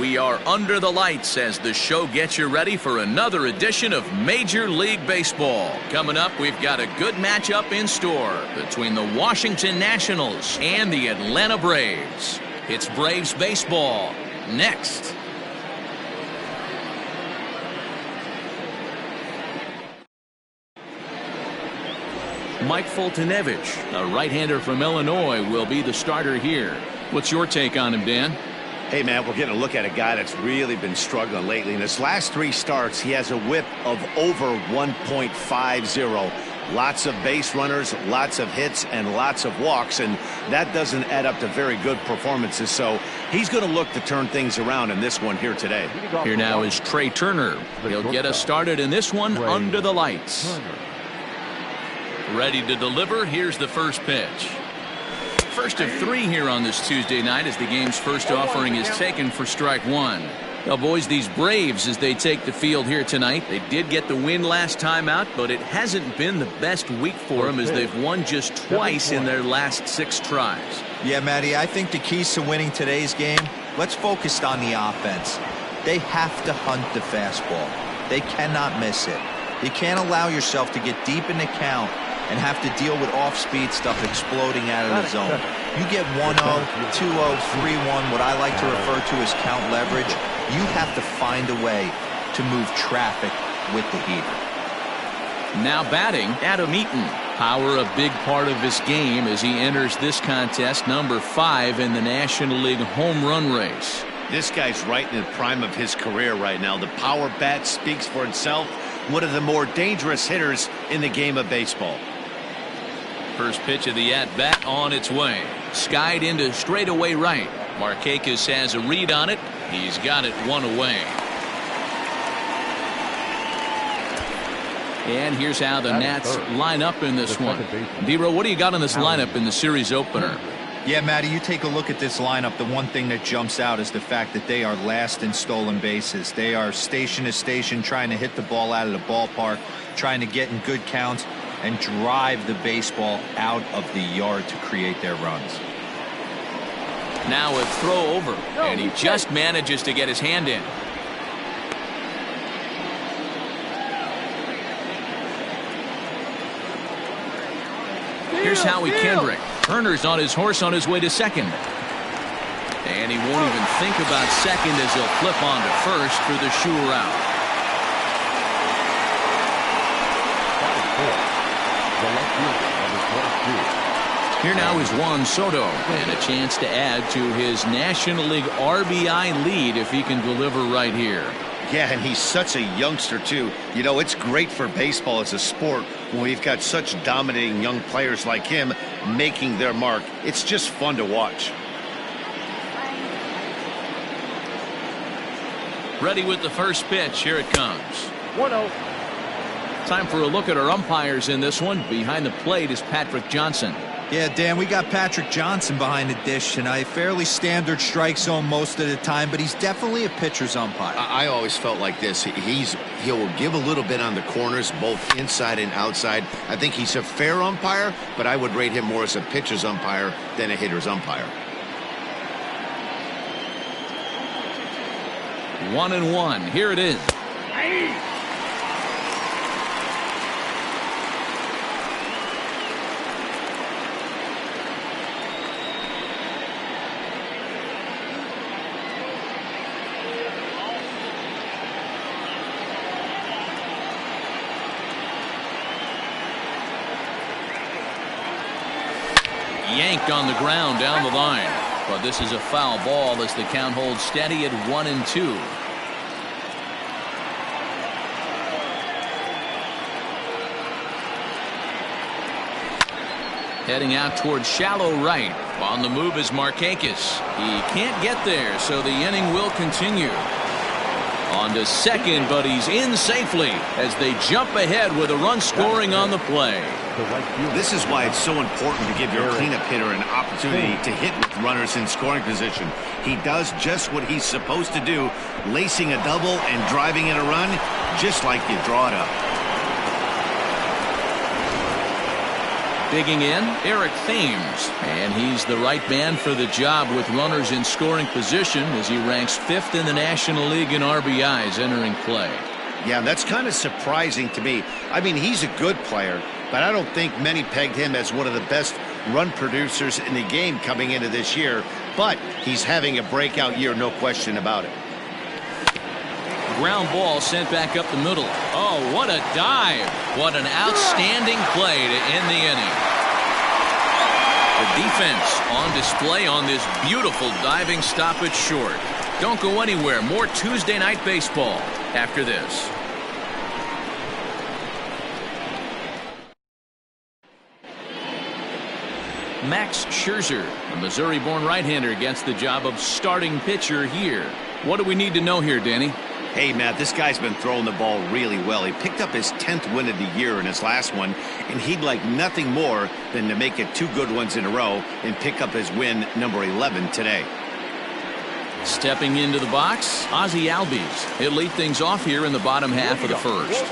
We are under the lights as the show gets you ready for another edition of Major League Baseball. Coming up, we've got a good matchup in store between the Washington Nationals and the Atlanta Braves. It's Braves baseball next. Mike Foltynewicz, a right-hander from Illinois, will be the starter here. What's your take on him, Dan? Hey, man, we're getting a look at a guy that's really been struggling lately. In his last 3 starts, he has a whip of over 1.50. Lots of base runners, lots of hits, and lots of walks, and that doesn't add up to very good performances. So he's going to look to turn things around in this one here today. Here now is Trey Turner. He'll get us started in this one under the lights. Ready to deliver. Here's the first pitch. First of 3 here on this Tuesday night as the game's first offering is taken for strike 1. Now, boys, these Braves, as they take the field here tonight, they did get the win last time out, but it hasn't been the best week for them as they've won just twice in their last 6 tries. Yeah, Matty, I think the keys to winning today's game, let's focus on the offense. They have to hunt the fastball. They cannot miss it. You can't allow yourself to get deep in the count and have to deal with off-speed stuff exploding out of the zone. You get 1-0, 2-0, 3-1, what I like to refer to as count leverage. You have to find a way to move traffic with the heater. Now batting, Adam Eaton. Power a big part of his game as he enters this contest, number 5 in the National League home run race. This guy's right in the prime of his career right now. The power bat speaks for itself. One of the more dangerous hitters in the game of baseball. First pitch of the at-bat on its way. Skied into straightaway right. Markakis has a read on it. He's got it 1 away. And here's how the Nats line up in this one. D-Row, what do you got on this lineup in the series opener? Yeah, Matty, you take a look at this lineup. The one thing that jumps out is the fact that they are last in stolen bases. They are station to station trying to hit the ball out of the ballpark, trying to get in good counts and drive the baseball out of the yard to create their runs. Now a throw over, and he just manages to get his hand in. Here's Howie Kendrick. Turner's on his horse on his way to second. And he won't even think about second as he'll flip on to first for the sure out. Here now is Juan Soto, and a chance to add to his National League RBI lead if he can deliver right here. Yeah, and he's such a youngster, too. You know, it's great for baseball as a sport when we've got such dominating young players like him making their mark. It's just fun to watch. Ready with the first pitch. Here it comes. 1-0. Time for a look at our umpires in this one. Behind the plate is Patrick Johnson. Yeah, Dan, we got Patrick Johnson behind the dish in a fairly standard strike zone most of the time, but he's definitely a pitcher's umpire. I always felt like this. He'll give a little bit on the corners, both inside and outside. I think he's a fair umpire, but I would rate him more as a pitcher's umpire than a hitter's umpire. 1-1. Here it is. Yanked on the ground down the line, but this is a foul ball as the count holds steady at 1-2. Heading out towards shallow right. On the move is Markakis. He can't get there, so the inning will continue. On to second, but he's in safely as they jump ahead with a run scoring on the play. This is why it's so important to give your cleanup hitter an opportunity to hit with runners in scoring position. He does just what he's supposed to do, lacing a double and driving in a run, just like you draw it up. Digging in, Eric Thames, and he's the right man for the job with runners in scoring position as he ranks 5th in the National League in RBIs entering play. Yeah, that's kind of surprising to me. I mean, he's a good player, but I don't think many pegged him as one of the best run producers in the game coming into this year, but he's having a breakout year, no question about it. Ground ball sent back up the middle. Oh, what a dive. What an outstanding play to end the inning. The defense on display on this beautiful diving stoppage short. Don't go anywhere. More Tuesday Night Baseball after this. Max Scherzer, a Missouri-born right-hander, gets the job of starting pitcher here. What do we need to know here, Danny? Hey, Matt, this guy's been throwing the ball really well. He picked up his 10th win of the year in his last one, and he'd like nothing more than to make it 2 good ones in a row and pick up his win number 11 today. Stepping into the box, Ozzie Albies. He'll lead things off here in the bottom half of the first.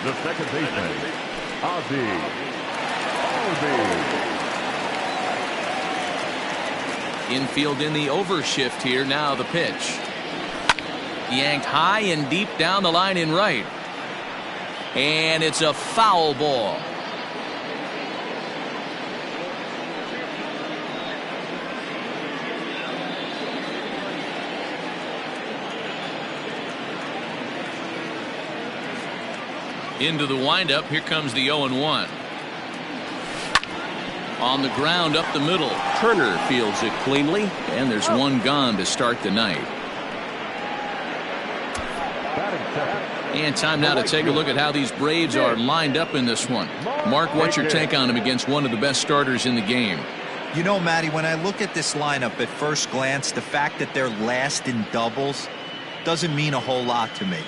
The second baseman, Ozzie Albies. Infield in the overshift here. Now the pitch. Yanked high and deep down the line in right. And it's a foul ball. Into the windup. Here comes the 0-1. On the ground up the middle. Turner fields it cleanly, and there's one gone to start the night. And time now to take a look at how these Braves are lined up in this one. Mark, what's your take on them against one of the best starters in the game? You know, Matty, when I look at this lineup at first glance, the fact that they're last in doubles doesn't mean a whole lot to me.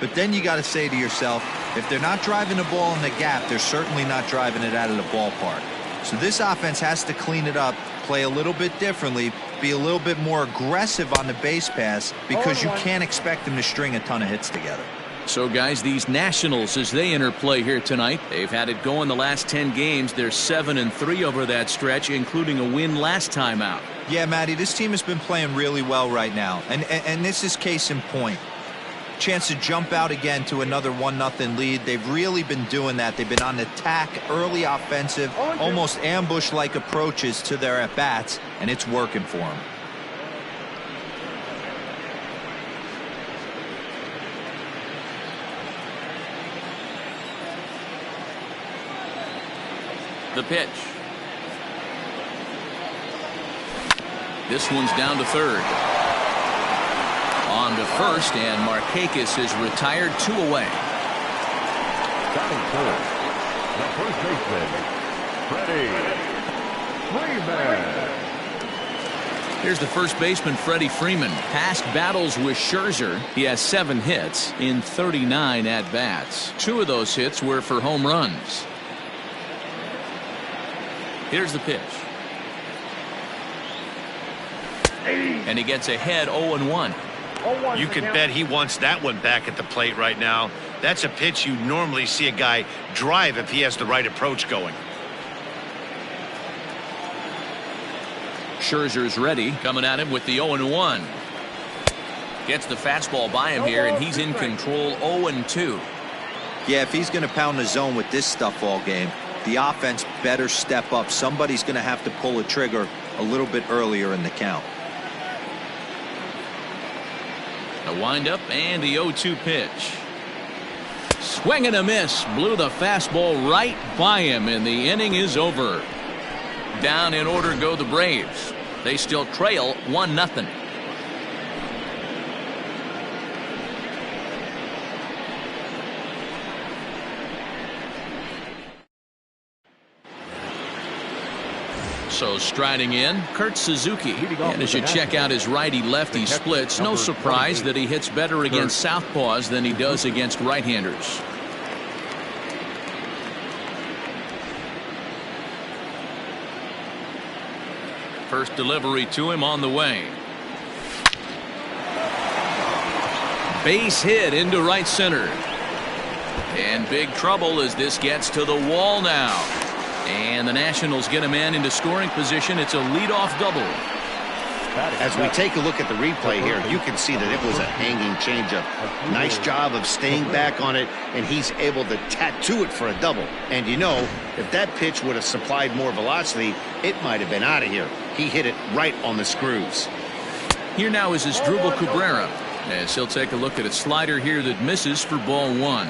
But then you got to say to yourself, if they're not driving the ball in the gap, they're certainly not driving it out of the ballpark. So this offense has to clean it up, play a little bit differently, be a little bit more aggressive on the base pass, because you can't expect them to string a ton of hits together. So, guys, these Nationals, as they enter play here tonight, they've had it going the last 10 games. They're 7-3 over that stretch, including a win last time out. Yeah, Matty, this team has been playing really well right now, and this is case in point. Chance to jump out again to another 1-0 lead. They've really been doing that. They've been on attack, early offensive, almost ambush-like approaches to their at-bats, and it's working for them. The pitch. This one's down to third. On to first, and Markakis is retired, 2 away. Batting third, the first baseman, Freddie Freeman. Here's the first baseman, Freddie Freeman. Past battles with Scherzer, he has 7 hits in 39 at-bats. 2 of those hits were for home runs. Here's the pitch. And he gets ahead 0-1. You could bet he wants that one back at the plate right now. That's a pitch you normally see a guy drive if he has the right approach going. Scherzer's ready, coming at him with the 0-1. Gets the fastball by him here, and he's in control. 0-2. Yeah, if he's going to pound the zone with this stuff all game, the offense better step up. Somebody's going to have to pull a trigger a little bit earlier in the count. The windup and the 0-2 pitch. Swing and a miss. Blew the fastball right by him, and the inning is over. Down in order go the Braves. They still trail 1-0. So striding in, Kurt Suzuki. And as you check out his righty-lefty splits, no surprise that he hits better against southpaws than he does against right-handers. First delivery to him on the way. Base hit into right center. And big trouble as this gets to the wall now. And the Nationals get a man into scoring position. It's a leadoff double. As we take a look at the replay here, you can see that it was a hanging changeup. Nice job of staying back on it, and he's able to tattoo it for a double. And you know, if that pitch would have supplied more velocity, it might have been out of here. He hit it right on the screws. Here now is Asdrubal Cabrera, as he'll take a look at a slider here that misses for ball one.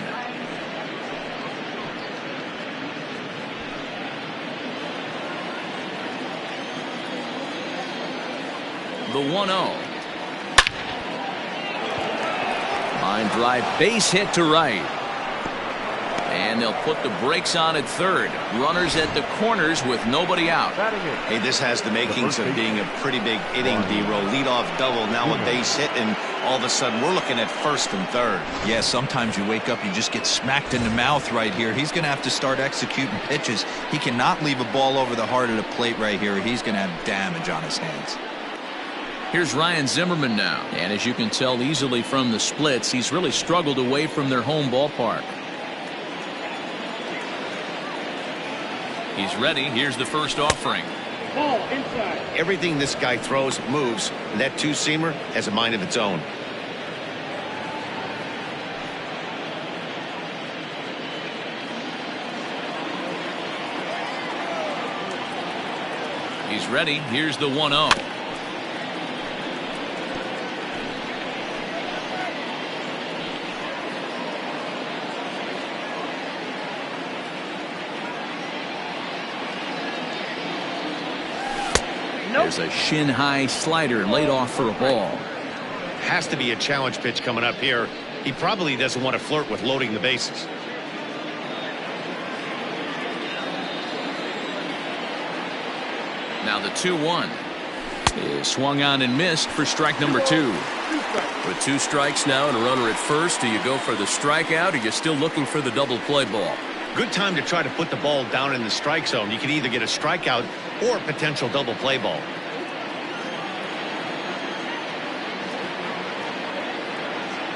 The 1-0. Line drive, base hit to right. And they'll put the brakes on at third. Runners at the corners with nobody out. Hey, this has the makings of being a pretty big inning, D-Row. Leadoff double, now a base hit, and all of a sudden we're looking at first and third. Yeah, sometimes you wake up, you just get smacked in the mouth right here. He's going to have to start executing pitches. He cannot leave a ball over the heart of the plate right here. He's going to have damage on his hands. Here's Ryan Zimmerman now. And as you can tell easily from the splits, he's really struggled away from their home ballpark. He's ready. Here's the first offering. Ball inside. Everything this guy throws moves, and that two-seamer has a mind of its own. He's ready. Here's the 1-0. There's a shin-high slider laid off for a ball. Has to be a challenge pitch coming up here. He probably doesn't want to flirt with loading the bases. Now the 2-1 is swung on and missed for strike number 2. With 2 strikes now and a runner at first, do you go for the strikeout or you're still looking for the double play ball? Good time to try to put the ball down in the strike zone. You can either get a strikeout or a potential double play ball.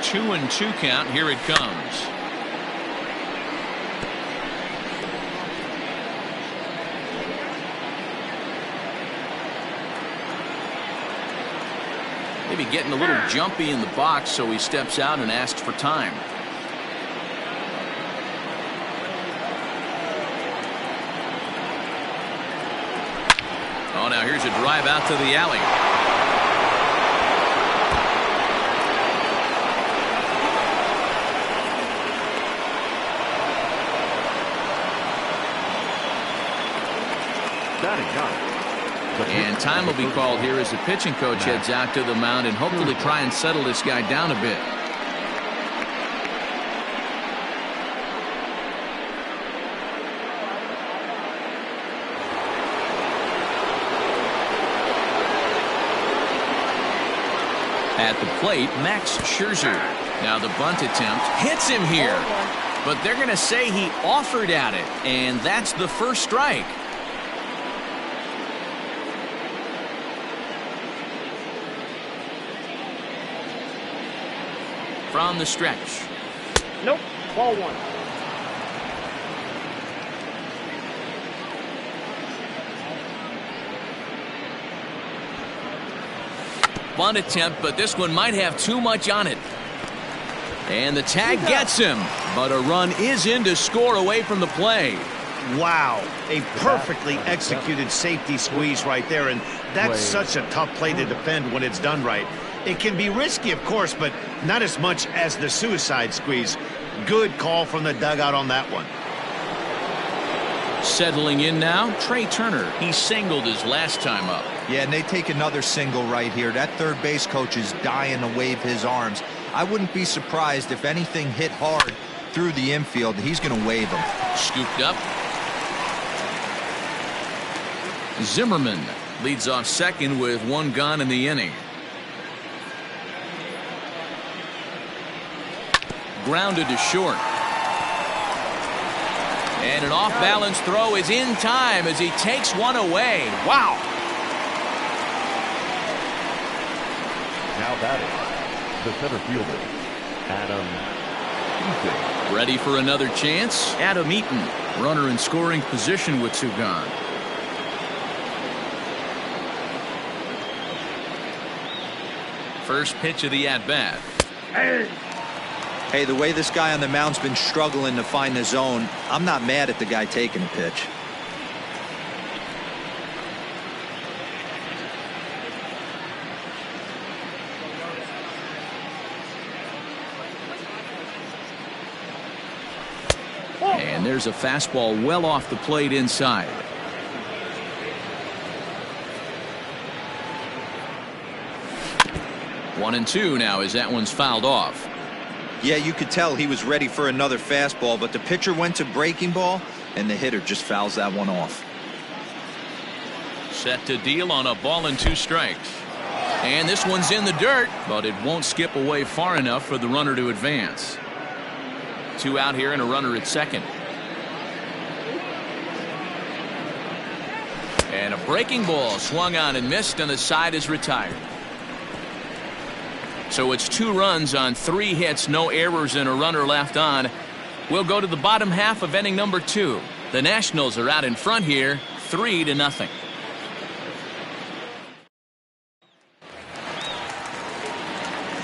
Two and 2 count. Here it comes. Maybe getting a little jumpy in the box, so he steps out and asks for time. Oh, now here's a drive out to the alley. And time will be called here as the pitching coach heads out to the mound and hopefully try and settle this guy down a bit. At the plate, Max Scherzer. Now the bunt attempt hits him here, but they're going to say he offered at it, and that's the first strike. From the stretch. Nope, ball 1. Bunt attempt, but this one might have too much on it. And the tag gets him, but a run is in to score away from the play. Wow, a perfectly executed safety squeeze right there, and that's such a tough play to defend when it's done right. It can be risky, of course, but not as much as the suicide squeeze. Good call from the dugout on that one. Settling in now, Trey Turner. He singled his last time up. Yeah, and they take another single right here. That third base coach is dying to wave his arms. I wouldn't be surprised if anything hit hard through the infield. He's going to wave them. Scooped up. Zimmerman leads off second with 1 gone in the inning. Grounded to short. And an off-balance throw is in time as he takes one away. Wow. Now batting, the center fielder, Adam Eason. Ready for another chance? Adam Eaton, runner in scoring position with two gone. First pitch of the at-bat. Hey, the way this guy on the mound's been struggling to find the zone, I'm not mad at the guy taking a pitch. And there's a fastball well off the plate inside. One and two now as that one's fouled off. Yeah, you could tell he was ready for another fastball, but the pitcher went to breaking ball, and the hitter just fouls that one off. Set to deal on a ball and two strikes. And this one's in the dirt, but it won't skip away far enough for the runner to advance. Two out here and a runner at second. And a breaking ball swung on and missed, and the side is retired. So it's 2 runs on 3 hits, no errors, and a runner left on. We'll go to the bottom half of inning number 2. The Nationals are out in front here, 3-0.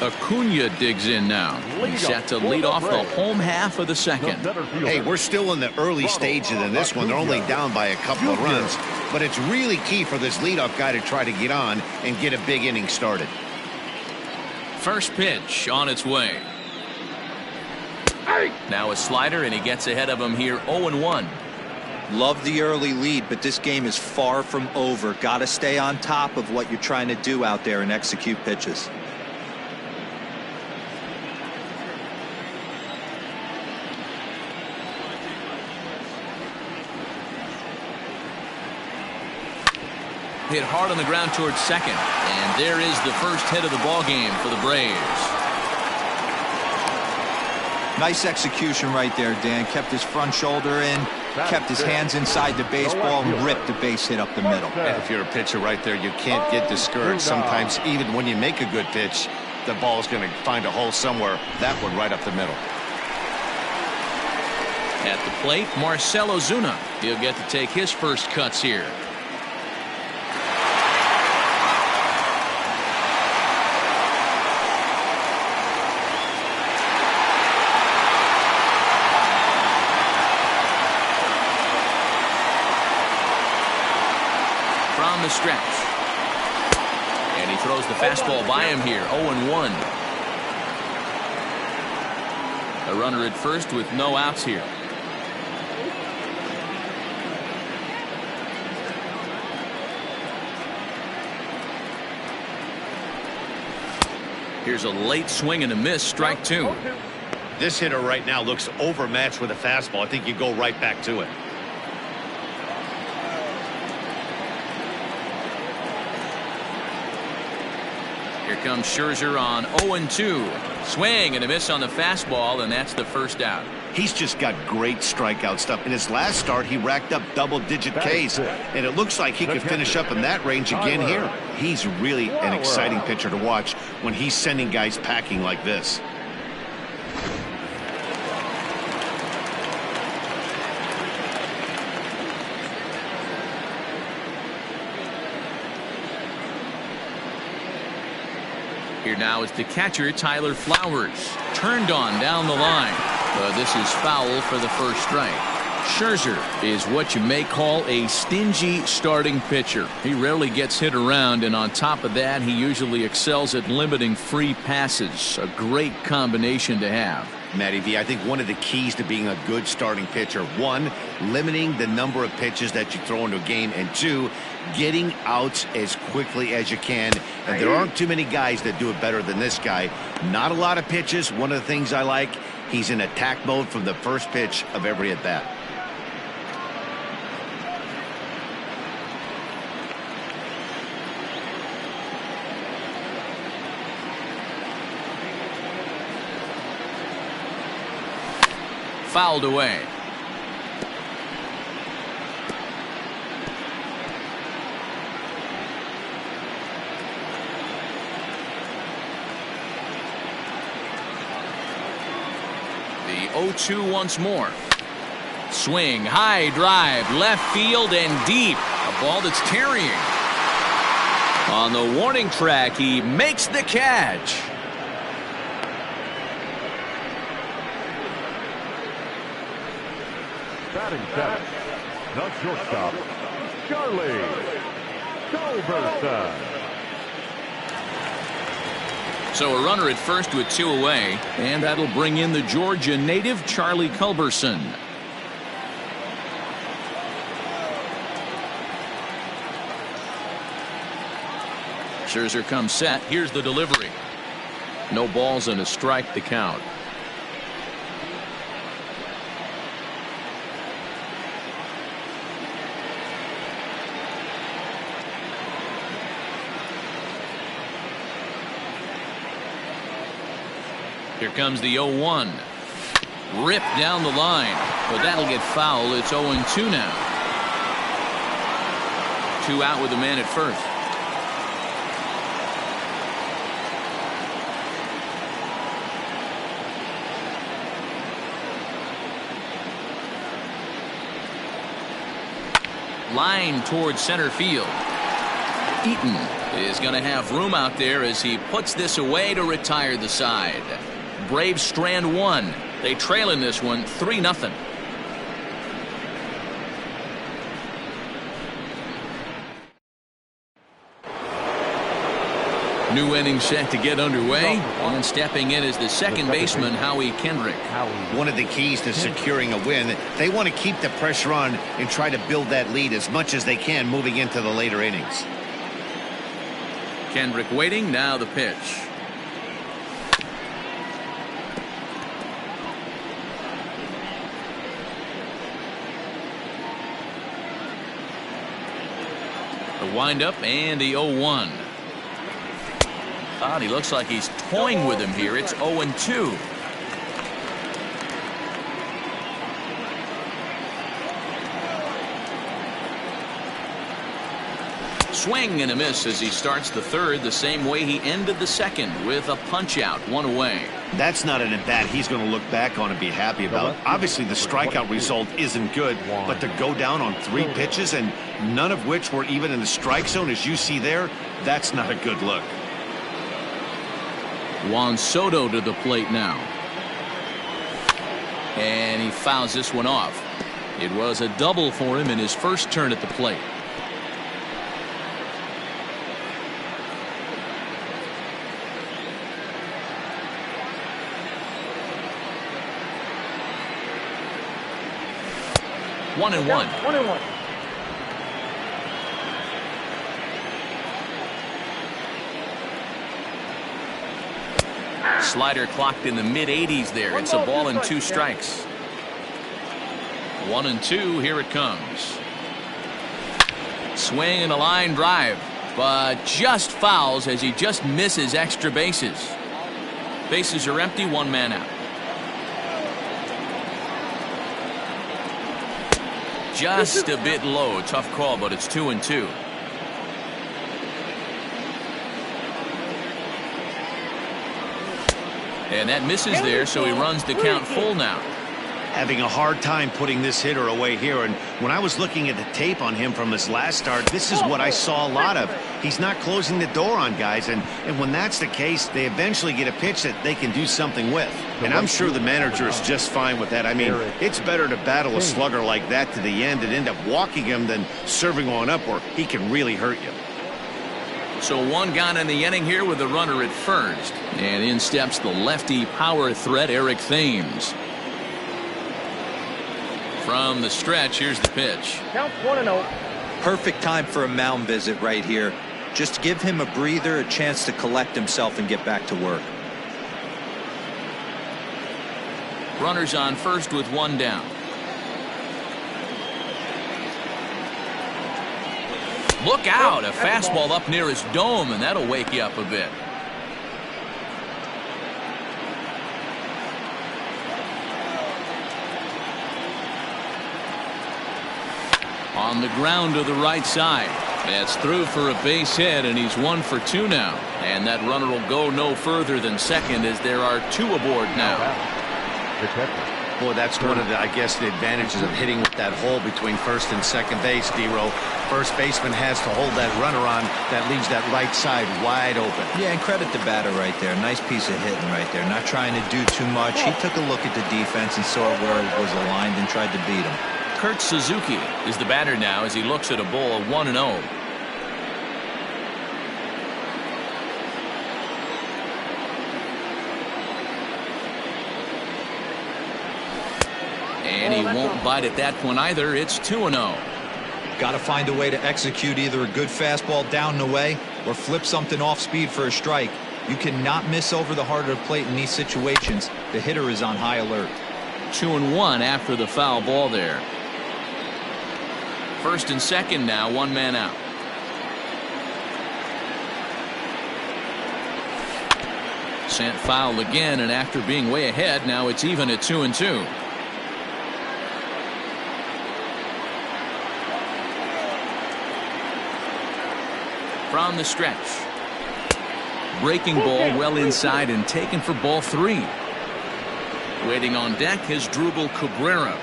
Acuna digs in now. He's set to lead off the home half of the second. Hey, we're still in the early stages in this one. They're only down by a couple of runs, but it's really key for this leadoff guy to try to get on and get a big inning started. First pitch on its way. Now a slider, and he gets ahead of him here, 0-1. Love the early lead, but this game is far from over. Got to stay on top of what you're trying to do out there and execute pitches. Hit hard on the ground towards second, and there is the first hit of the ball game for the Braves. Nice execution right there, Dan. Kept his front shoulder in, kept his hands inside the baseball, and ripped the base hit up the middle. And if you're a pitcher right there, you can't get discouraged. Sometimes even when you make a good pitch, the ball's going to find a hole somewhere. That one right up the middle. At the plate, Marcell Ozuna. He'll get to take his first cuts here. From the stretch. And he throws the fastball by him here, 0-1. A runner at first with no outs here. Here's a late swing and a miss, strike 2. This hitter right now looks overmatched with a fastball. I think you go right back to it. Here comes Scherzer on 0-2. Swing and a miss on the fastball, and that's the first out. He's just got great strikeout stuff. In his last start, he racked up double-digit Ks, and it looks like he could finish up in that range again here. He's really an exciting pitcher to watch when he's sending guys packing like this. Here now is the catcher, Tyler Flowers. Turned on down the line. This is foul for the first strike. Scherzer is what you may call a stingy starting pitcher. He rarely gets hit around, and on top of that, he usually excels at limiting free passes. A great combination to have. Matty V, I think one of the keys to being a good starting pitcher, 1, limiting the number of pitches that you throw into a game, and 2, getting outs as quickly as you can. And there aren't too many guys that do it better than this guy. Not a lot of pitches. One of the things I like, he's in attack mode from the first pitch of every at bat. Fouled away. The The 0-2 once more. Swing, high drive, left field and deep. A ball that's tarrying. On the warning track, he makes the catch. Batting seventh, the shortstop, Charlie Culberson. So a runner at first with 2 away, and that'll bring in the Georgia native Charlie Culberson. Scherzer comes set. Here's the delivery. No balls and a strike to count. Here comes the 0-1. Ripped down the line, but that'll get foul. It's 0-2 now. 2 out with a man at first. Line towards center field. Eaton is going to have room out there as he puts this away to retire the side. Braves strand 1. They trail in this one 3-0. New inning set to get underway, and stepping in is the second baseman, Howie Kendrick. One of the keys to securing a win, they want to keep the pressure on and try to build that lead as much as they can moving into the later innings. Kendrick waiting, now the pitch. The windup and the 0-1. He looks like he's toying with him here. It's 0-2. Swing and a miss as he starts the third the same way he ended the second, with a punch out, 1 away. That's not an at-bat he's going to look back on and be happy about. Obviously, the strikeout result isn't good, but to go down on 3 pitches and none of which were even in the strike zone, as you see there, that's not a good look. Juan Soto to the plate now. And he fouls this one off. It was a double for him in his first turn at the plate. One and one. 1-1. Slider clocked in the mid-80s there. It's a ball and 2 strikes. 1-2. Here it comes. Swing and a line drive, but just fouls as he just misses extra bases. Bases are empty, 1 man out. Just a bit low. Tough call, but it's 2-2. And that misses there, so he runs the count full now. Having a hard time putting this hitter away here, and when I was looking at the tape on him from his last start, this is what I saw a lot of. He's not closing the door on guys, and when that's the case, they eventually get a pitch that they can do something with. And I'm sure the manager is just fine with that. I mean, it's better to battle a slugger like that to the end and end up walking him than serving one up where he can really hurt you. So 1 gone in the inning here with the runner at first. And in steps the lefty power threat, Eric Thames. From the stretch, here's the pitch. Count 1-0. Perfect time for a mound visit right here. Just give him a breather, a chance to collect himself and get back to work. Runners on first with 1 down. Look out, a fastball up near his dome, and that'll wake you up a bit. On the ground to the right side. That's through for a base hit, and he's 1 for 2 now. And that runner will go no further than second as there are 2 aboard now. The catcher, Boy, that's one of the, I guess, the advantages of hitting with that hole between first and second base, D-Row. First baseman has to hold that runner on. That leaves that right side wide open. Yeah, and credit the batter right there. Nice piece of hitting right there. Not trying to do too much. He took a look at the defense and saw where it was aligned and tried to beat him. Kurt Suzuki is the batter now as he looks at a ball 1-0. And he won't bite at that one either. It's 2-0. Got to find a way to execute either a good fastball down the way or flip something off speed for a strike. You cannot miss over the heart of the plate in these situations. The hitter is on high alert. 2-1 after the foul ball there. First and second now, one man out. Sent foul again, and after being way ahead, now it's even at 2-2. From the stretch. Breaking ball well inside and taken for ball 3. Waiting on deck is Drupal Cabrera.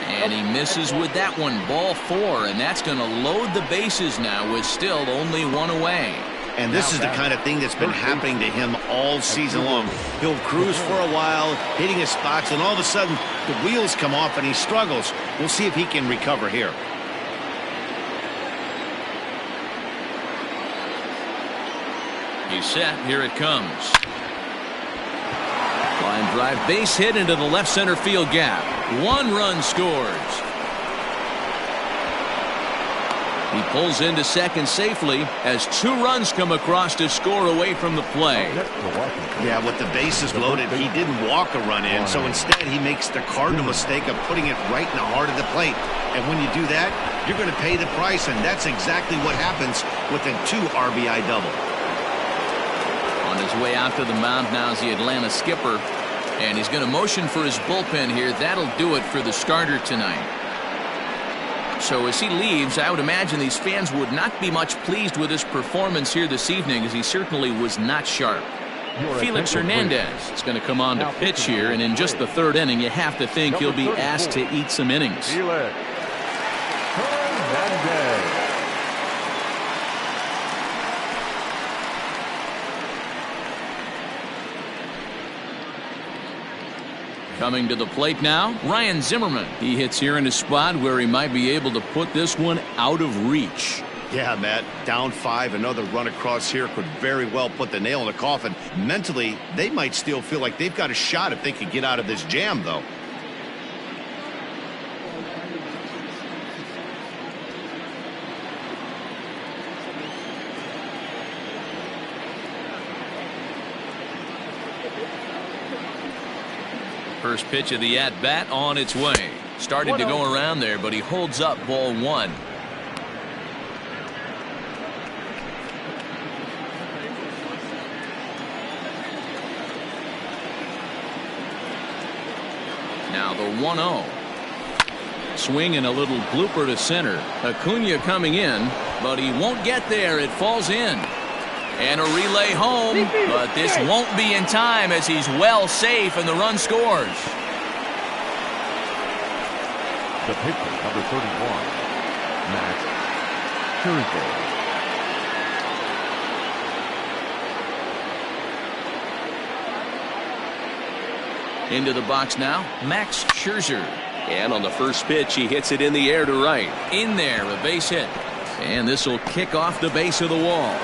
And he misses with that one. Ball 4, and that's going to load the bases now with still only one away. And this is the kind of thing that's been happening to him all season long. He'll cruise for a while, hitting his spots, and all of a sudden the wheels come off and he struggles. We'll see if he can recover here. He's set. Here it comes. Line drive, base hit into the left center field gap. 1 run scores. He pulls into second safely as 2 runs come across to score away from the play. Yeah, with the bases loaded, he didn't walk a run in, so instead he makes the cardinal mistake of putting it right in the heart of the plate. And when you do that, you're going to pay the price, and that's exactly what happens with a 2 RBI double. On his way out to the mound now is the Atlanta skipper, and he's going to motion for his bullpen here. That'll do it for the starter tonight. So as he leaves, I would imagine these fans would not be much pleased with his performance here this evening, as he certainly was not sharp. Felix Hernandez is going to come on to pitch here, and in just the 3rd inning, you have to think he'll be asked to eat some innings. Coming to the plate now, Ryan Zimmerman. He hits here in a spot where he might be able to put this one out of reach. Yeah, Matt, down 5, another run across here could very well put the nail in the coffin. Mentally, they might still feel like they've got a shot if they could get out of this jam, though. First pitch of the at-bat on its way. Started to go around there, but he holds up ball 1. Now the 1-0. Swing and a little blooper to center. Acuna coming in, but he won't get there. It falls in. And a relay home, but this won't be in time as he's well safe and the run scores. The pitcher, number 31, Max Scherzer. Into the box now, Max Scherzer. And on the first pitch, he hits it in the air to right. In there, a base hit. And this will kick off the base of the wall.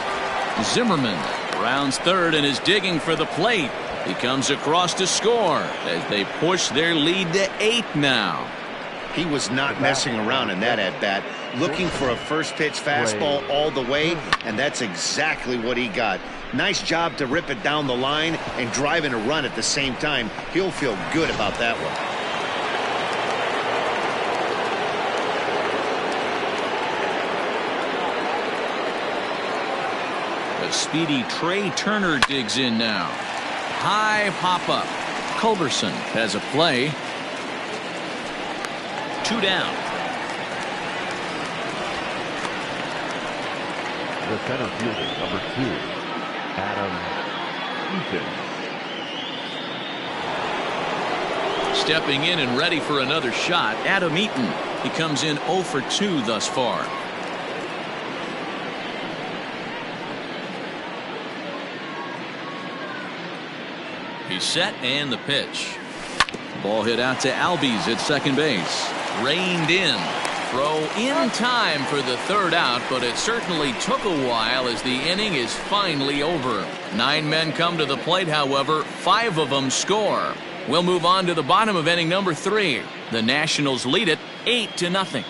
Zimmerman rounds 3rd and is digging for the plate. He comes across to score as they push their lead to 8 now. He was not messing around in that at-bat, looking for a first pitch fastball all the way, and that's exactly what he got. Nice job to rip it down the line and drive in a run at the same time. He'll feel good about that one. Speedy Trey Turner digs in now. High pop up. Culberson has a play. 2 down. The center fielder, number 2, Adam Eaton. Stepping in and ready for another shot, Adam Eaton. He comes in 0 for 2 thus far. He's set and the pitch. Ball hit out to Albies at second base. Reined in. Throw in time for the third out, but it certainly took a while as the inning is finally over. 9 men come to the plate, however, 5 of them score. We'll move on to the bottom of inning number 3. The Nationals lead it 8-0.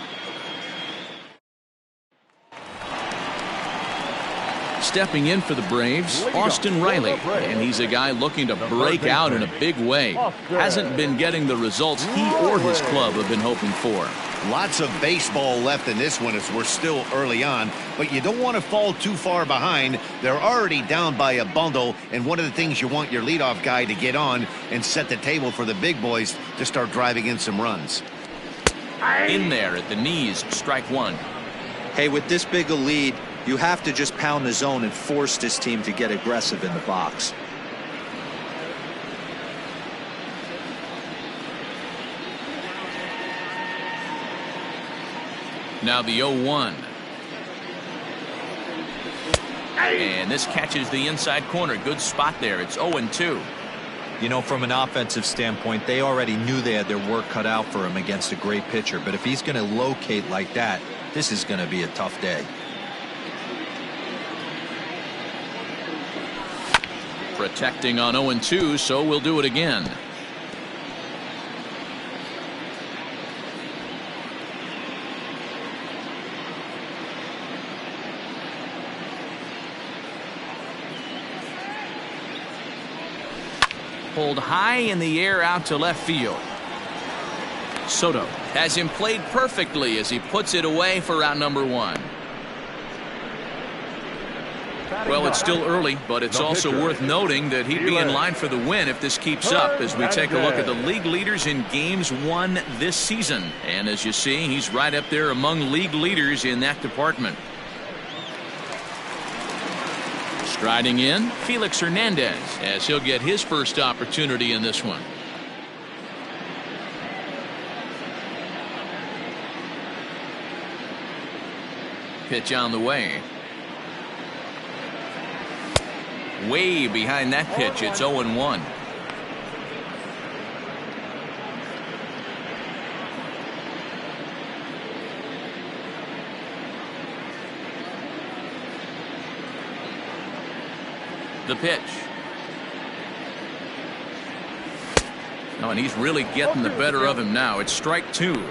Stepping in for the Braves, Austin Riley, and he's a guy looking to break out in a big way. Hasn't been getting the results he or his club have been hoping for. Lots of baseball left in this one as we're still early on, but you don't want to fall too far behind. They're already down by a bundle, and one of the things you want your leadoff guy to get on and set the table for the big boys to start driving in some runs. In there at the knees, strike 1. Hey, with this big a lead, you have to just pound the zone and force this team to get aggressive in the box. Now the 0-1. And this catches the inside corner. Good spot there. It's 0-2. You know, from an offensive standpoint, they already knew they had their work cut out for him against a great pitcher. But if he's going to locate like that, this is going to be a tough day. Protecting on 0-2, so we'll do it again. Pulled high in the air out to left field. Soto has him played perfectly as he puts it away for out number 1. Well, it's still early, but it's also worth noting that he'd be in line for the win if this keeps up as we take a look at the league leaders in games won this season. And as you see, he's right up there among league leaders in that department. Striding in, Felix Hernandez, as he'll get his first opportunity in this one. Pitch on the way. Way behind that pitch, it's 0-1. The pitch. Oh, and he's really getting the better of him now. It's strike 2.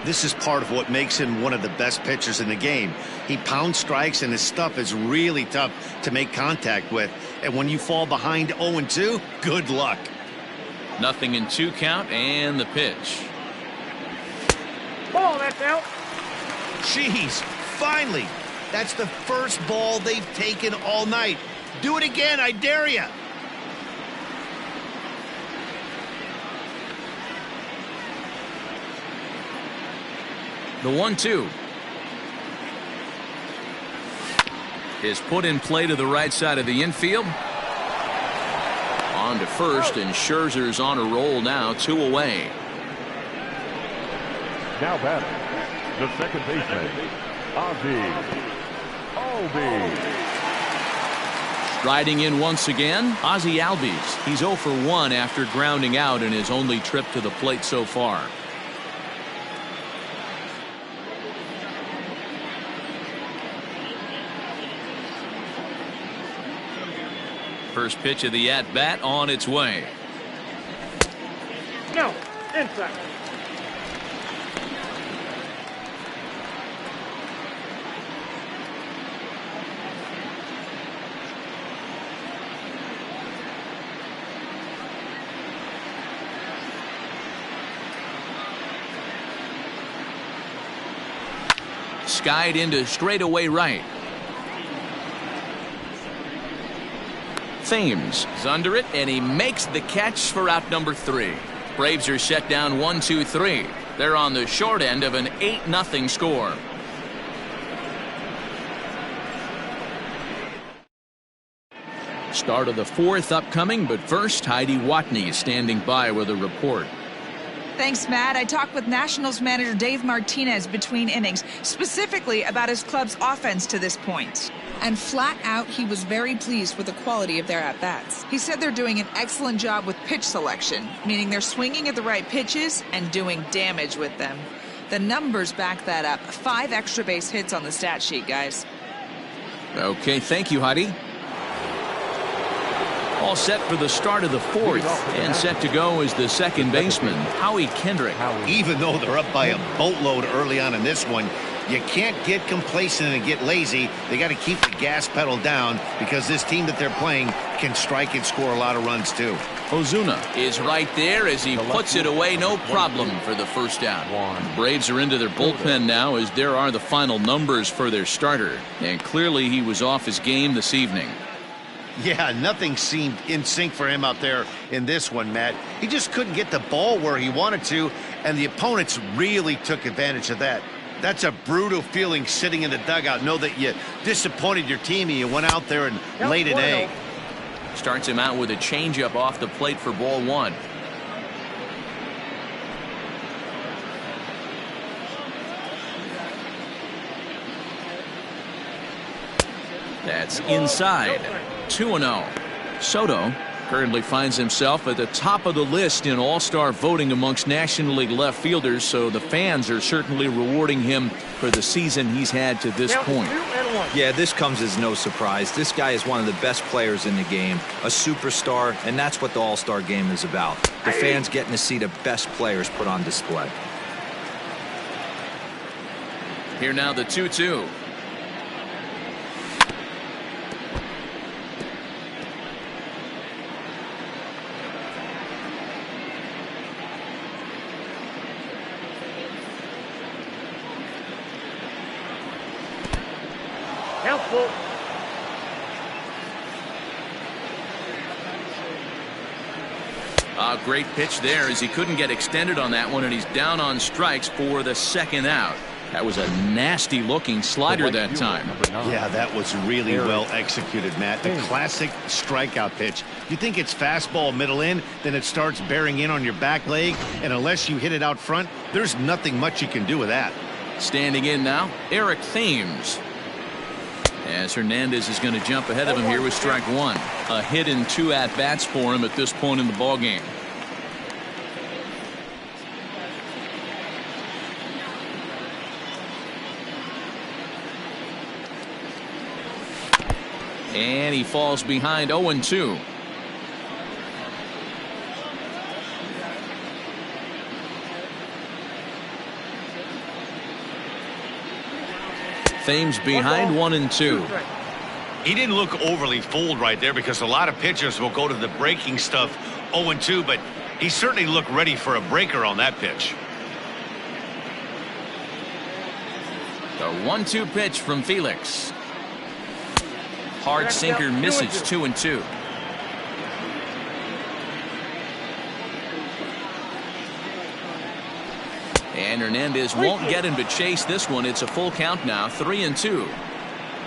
This is part of what makes him one of the best pitchers in the game. He pounds strikes, and his stuff is really tough to make contact with. And when you fall behind 0-2, good luck. 0-2 count, and the pitch. Ball, that's out. Jeez, finally. That's the first ball they've taken all night. Do it again, I dare you. The 1-2 is put in play to the right side of the infield. On to first, and Scherzer's on a roll now, 2 away. Now batting, the second baseman, Ozzie Albies. Striding in once again, Ozzie Albies. He's 0 for 1 after grounding out in his only trip to the plate so far. First pitch of the at-bat on its way. No, inside. Skied into straightaway right. Thames is under it, and he makes the catch for out number 3. Braves are set down 1-2-3. They're on the short end of an 8-0 score. Start of the fourth upcoming, but first, Heidi Watney is standing by with a report. Thanks, Matt. I talked with Nationals manager Dave Martinez between innings, specifically about his club's offense to this point. And flat out, he was very pleased with the quality of their at-bats. He said they're doing an excellent job with pitch selection, meaning they're swinging at the right pitches and doing damage with them. The numbers back that up. 5 extra base hits on the stat sheet, guys. Okay, thank you, Heidi. All set for the start of the fourth, and set to go is the second baseman, Howie Kendrick. Even though they're up by a boatload early on in this one, you can't get complacent and get lazy. They got to keep the gas pedal down because this team that they're playing can strike and score a lot of runs too. Ozuna is right there as he puts it away, no problem for the first out. The Braves are into their bullpen now as there are the final numbers for their starter, and clearly he was off his game this evening. Yeah, nothing seemed in sync for him out there in this one, Matt. He just couldn't get the ball where he wanted to, and the opponents really took advantage of that. That's a brutal feeling sitting in the dugout. Know that you disappointed your team and you went out there and laid an egg. Starts him out with a changeup off the plate for ball 1. That's inside. 2-0. Soto currently finds himself at the top of the list in all-star voting amongst National League left fielders, so the fans are certainly rewarding him for the season he's had to this point. Yeah, this comes as no surprise. This guy is one of the best players in the game, a superstar, and that's what the all-star game is about. The fans getting to see the best players put on display. Here now the 2-2. Helpful. A great pitch there as he couldn't get extended on that one, and he's down on strikes for the second out. That was a nasty looking slider that time. Yeah, that was really well executed, Matt. The classic strikeout pitch. You think it's fastball middle in, then it starts bearing in on your back leg, and unless you hit it out front, there's nothing much you can do with that. Standing in now, Eric Thames. As Hernandez is going to jump ahead of him here with strike 1. A hit and 2 at-bats for him at this point in the ballgame. And he falls behind 0-2. Thames behind 1-2. He didn't look overly fooled right there because a lot of pitchers will go to the breaking stuff 0-2, but he certainly looked ready for a breaker on that pitch. The 1-2 pitch from Felix. Hard sinker misses 2-2. And Hernandez won't get him to chase this one. It's a full count now, 3-2.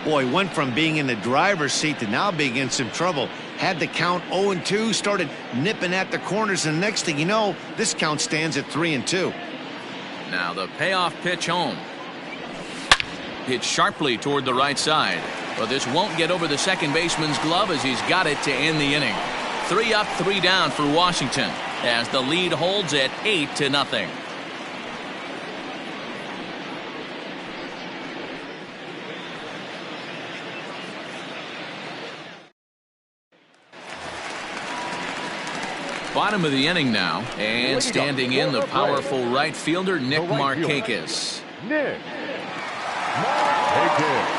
Boy, went from being in the driver's seat to now being in some trouble. Had the count 0-2, started nipping at the corners, and next thing you know, this count stands at 3-2. Now the payoff pitch home. Hit sharply toward the right side. But this won't get over the second baseman's glove as he's got it to end the inning. 3 up, 3 down for Washington as the lead holds at 8-0. Bottom of the inning now, and standing in the powerful right fielder Nick Markakis. Nick Markakis.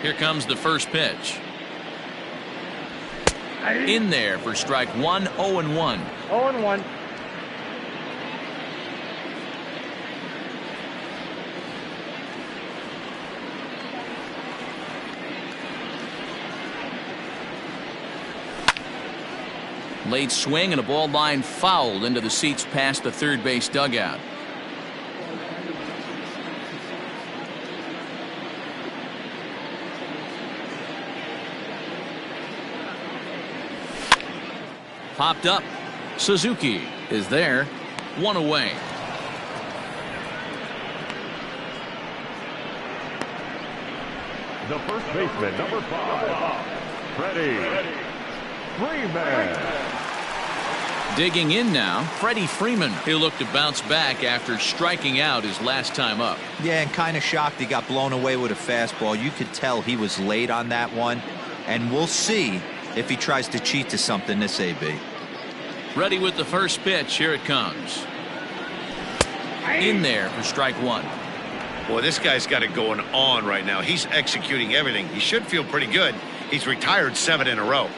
Here comes the first pitch. In there for strike 1, 0-1. 0-1. Late swing and a ball line fouled into the seats past the third base dugout. Popped up. Suzuki is there. One away. The first baseman, number 5, Freddie Freeman. Digging in now, Freddie Freeman. He'll look to bounce back after striking out his last time up. Yeah, and kind of shocked he got blown away with a fastball. You could tell he was late on that one. And we'll see if he tries to cheat to something this AB. Ready with the first pitch. Here it comes. In there for strike one. Boy, this guy's got it going on right now. He's executing everything. He should feel pretty good. He's retired 7 in a row.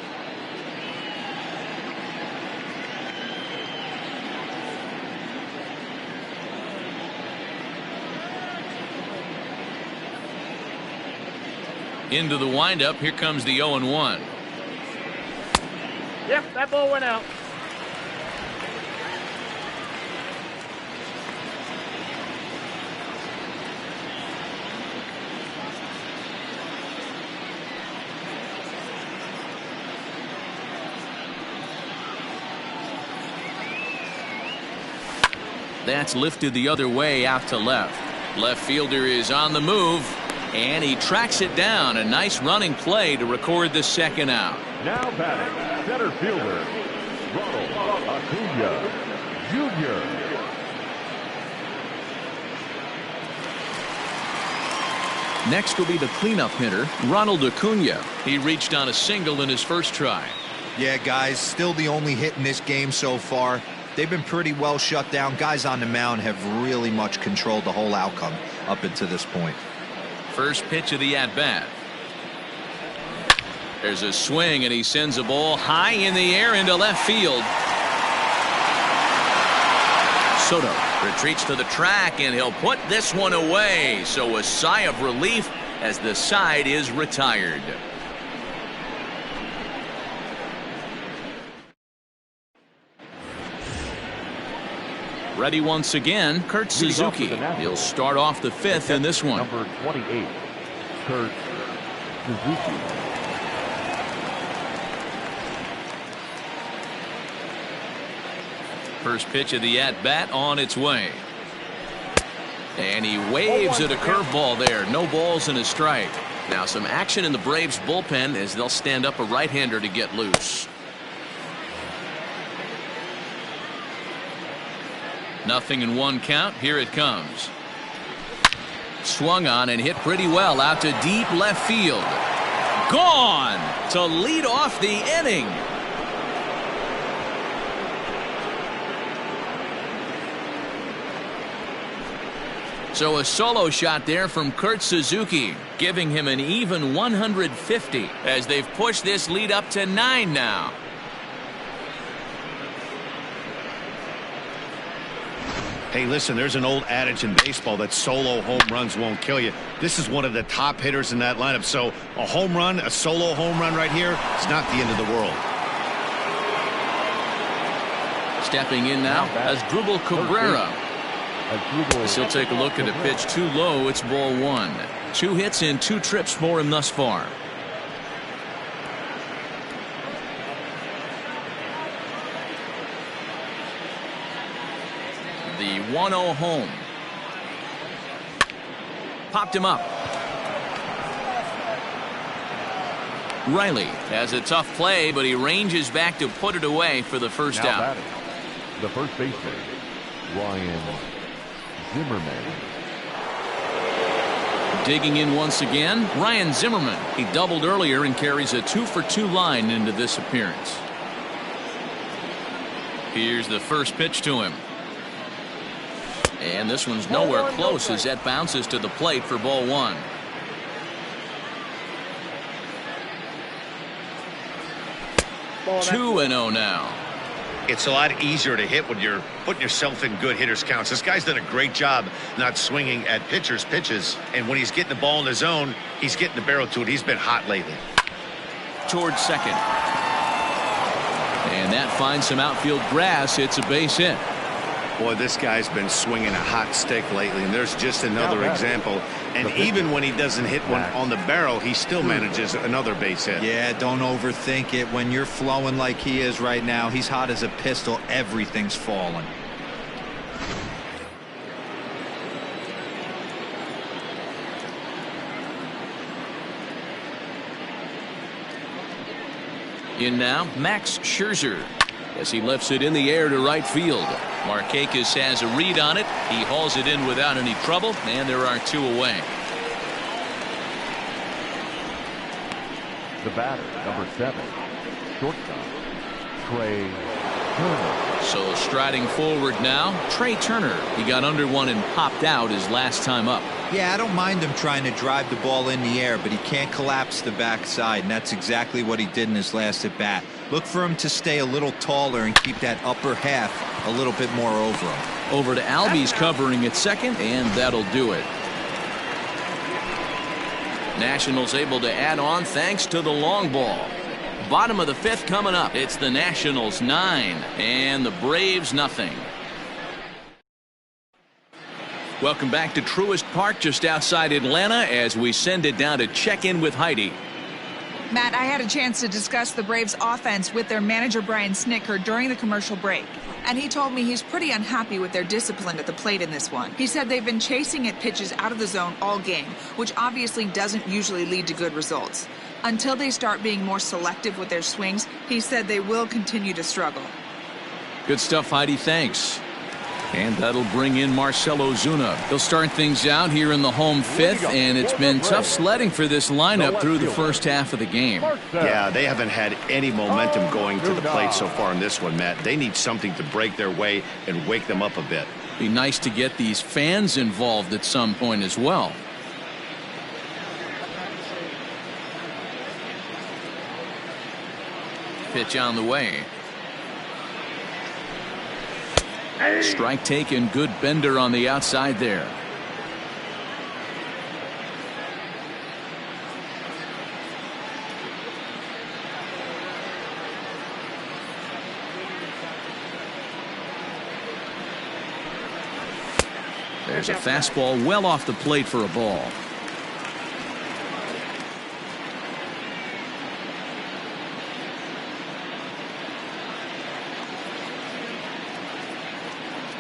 Into the windup. Here comes the 0-1. Yep, that ball went out. That's lifted the other way out to left. Left fielder is on the move, and he tracks it down. A nice running play to record the second out. Now batting, center fielder, Ronald Acuna Jr. Next will be the cleanup hitter, Ronald Acuna. He reached on a single in his first try. Yeah, guys, still the only hit in this game so far. They've been pretty well shut down. Guys on the mound have really much controlled the whole outcome up until this point. First pitch of the at-bat. There's a swing, and he sends a ball high in the air into left field. Soto retreats to the track, and he'll put this one away. So a sigh of relief as the side is retired. Ready once again, Kurt Suzuki. He'll start off the fifth in this one. Number 28, Kurt Suzuki. First pitch of the at-bat on its way. And he waves at a curveball there. No balls and a strike. Now some action in the Braves bullpen as they'll stand up a right-hander to get loose. Nothing in one count. Here it comes. Swung on and hit pretty well out to deep left field. Gone to lead off the inning. So a solo shot there from Kurt Suzuki, giving him an even 150 as they've pushed this lead up to 9 now. Hey, listen, there's an old adage in baseball that solo home runs won't kill you. This is one of the top hitters in that lineup. So a home run, a solo home run right here, it's not the end of the world. Stepping in now as Drupal Cabrera. As he'll take a look at a pitch too low. It's ball one. 2 hits and 2 trips for him thus far. The 1-0 home. Popped him up. Riley has a tough play, but he ranges back to put it away for the first Now out. batting, the first baseman, Ryan Zimmerman. Digging in once again, Ryan Zimmerman. He doubled earlier and carries a 2-for-2 line into this appearance. Here's the first pitch to him. And this one's nowhere close as that bounces to the plate for ball one. Ball 2-0 now. It's a lot easier to hit when you're putting yourself in good hitters counts. This guy's done a great job not swinging at pitchers' pitches. And when he's getting the ball in the zone, he's getting the barrel to it. He's been hot lately. Towards second. And that finds some outfield grass. It's a base hit. Boy, this guy's been swinging a hot stick lately, and there's just another example. And even when he doesn't hit one on the barrel, he still manages another base hit. Yeah, don't overthink it. When you're flowing like he is right now, he's hot as a pistol. Everything's falling. In now, Max Scherzer, as he lifts it in the air to right field. Markakis has a read on it. He hauls it in without any trouble, and there are 2 away. The batter, number 7, shortstop, Trey Turner. So striding forward now, Trey Turner. He got under one and popped out his last time up. Yeah, I don't mind him trying to drive the ball in the air, but he can't collapse the backside, and that's exactly what he did in his last at bat. Look for him to stay a little taller and keep that upper half a little bit more over him. Over to Albies covering at second, and that'll do it. Nationals able to add on thanks to the long ball. Bottom of the 5th coming up. It's the Nationals 9 and the Braves nothing. Welcome back to Truist Park just outside Atlanta as we send it down to check in with Heidi. Matt, I had a chance to discuss the Braves offense with their manager Brian Snitker during the commercial break, and he told me he's pretty unhappy with their discipline at the plate in this one. He said they've been chasing at pitches out of the zone all game, which obviously doesn't usually lead to good results. Until they start being more selective with their swings, he said they will continue to struggle. Good stuff, Heidi. Thanks. And that'll bring in Marcell Ozuna. He'll start things out here in the home 5th, and it's been tough sledding for this lineup through the first half of the game. Yeah, they haven't had any momentum going to the plate so far in this one, Matt. They need something to break their way and wake them up a bit. Be nice to get these fans involved at some point as well. Pitch on the way. Strike taken, good bender on the outside there. There's a fastball well off the plate for a ball.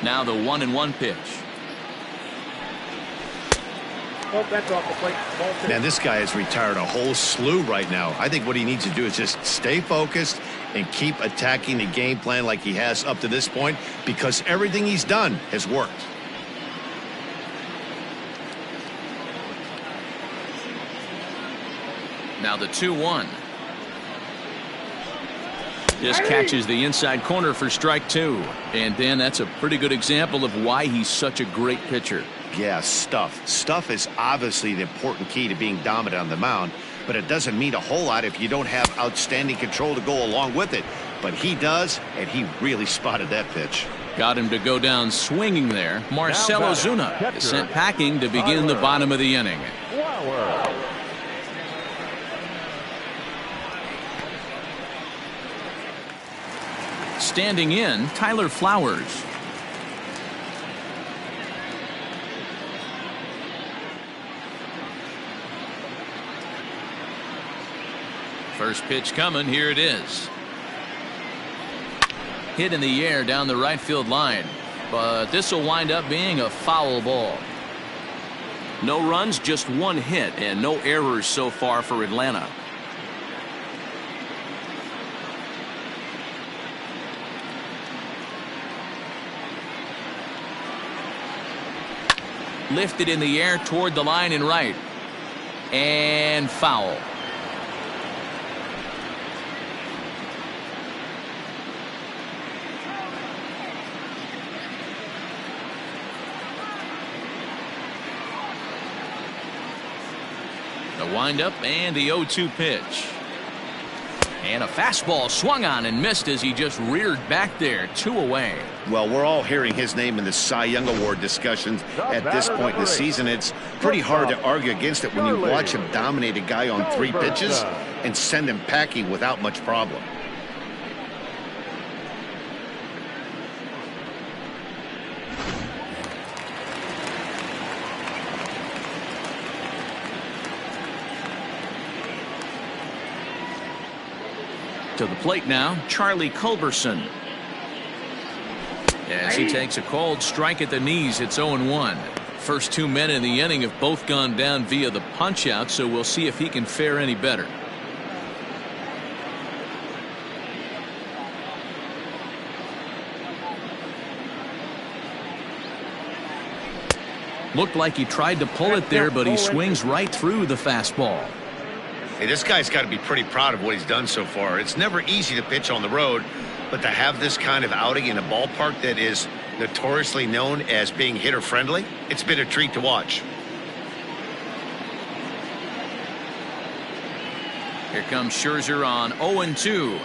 Now the 1-1 pitch. Oh, that's off the plate. Man, this guy has retired a whole slew right now. I think what he needs to do is just stay focused and keep attacking the game plan like he has up to this point, because everything he's done has worked. Now the 2-1. Just catches the inside corner for strike 2. And Dan, that's a pretty good example of why he's such a great pitcher. Yeah, stuff. Stuff is obviously the important key to being dominant on the mound, but it doesn't mean a whole lot if you don't have outstanding control to go along with it. But he does, and he really spotted that pitch. Got him to go down swinging there. Marcell Ozuna is sent packing to begin the bottom of the inning. Standing in, Tyler Flowers. First pitch coming, here it is. Hit in the air down the right field line, but this will wind up being a foul ball. No runs, just one hit, and no errors so far for Atlanta. Lifted in the air toward the line and right. And foul. The windup and the 0-2 pitch. And a fastball swung on and missed as he just reared back there. 2 away. Well, we're all hearing his name in the Cy Young Award discussions at this point in the season. It's pretty hard to argue against it when you watch him dominate a guy on 3 pitches and send him packing without much problem. To the plate now, Charlie Culberson. As he takes a called strike at the knees, it's 0-1. First 2 men in the inning have both gone down via the punch out, so we'll see if he can fare any better. Looked like he tried to pull it there, but he swings right through the fastball. Hey, this guy's got to be pretty proud of what he's done so far. It's never easy to pitch on the road, but to have this kind of outing in a ballpark that is notoriously known as being hitter-friendly, it's been a treat to watch. Here comes Scherzer on 0-2.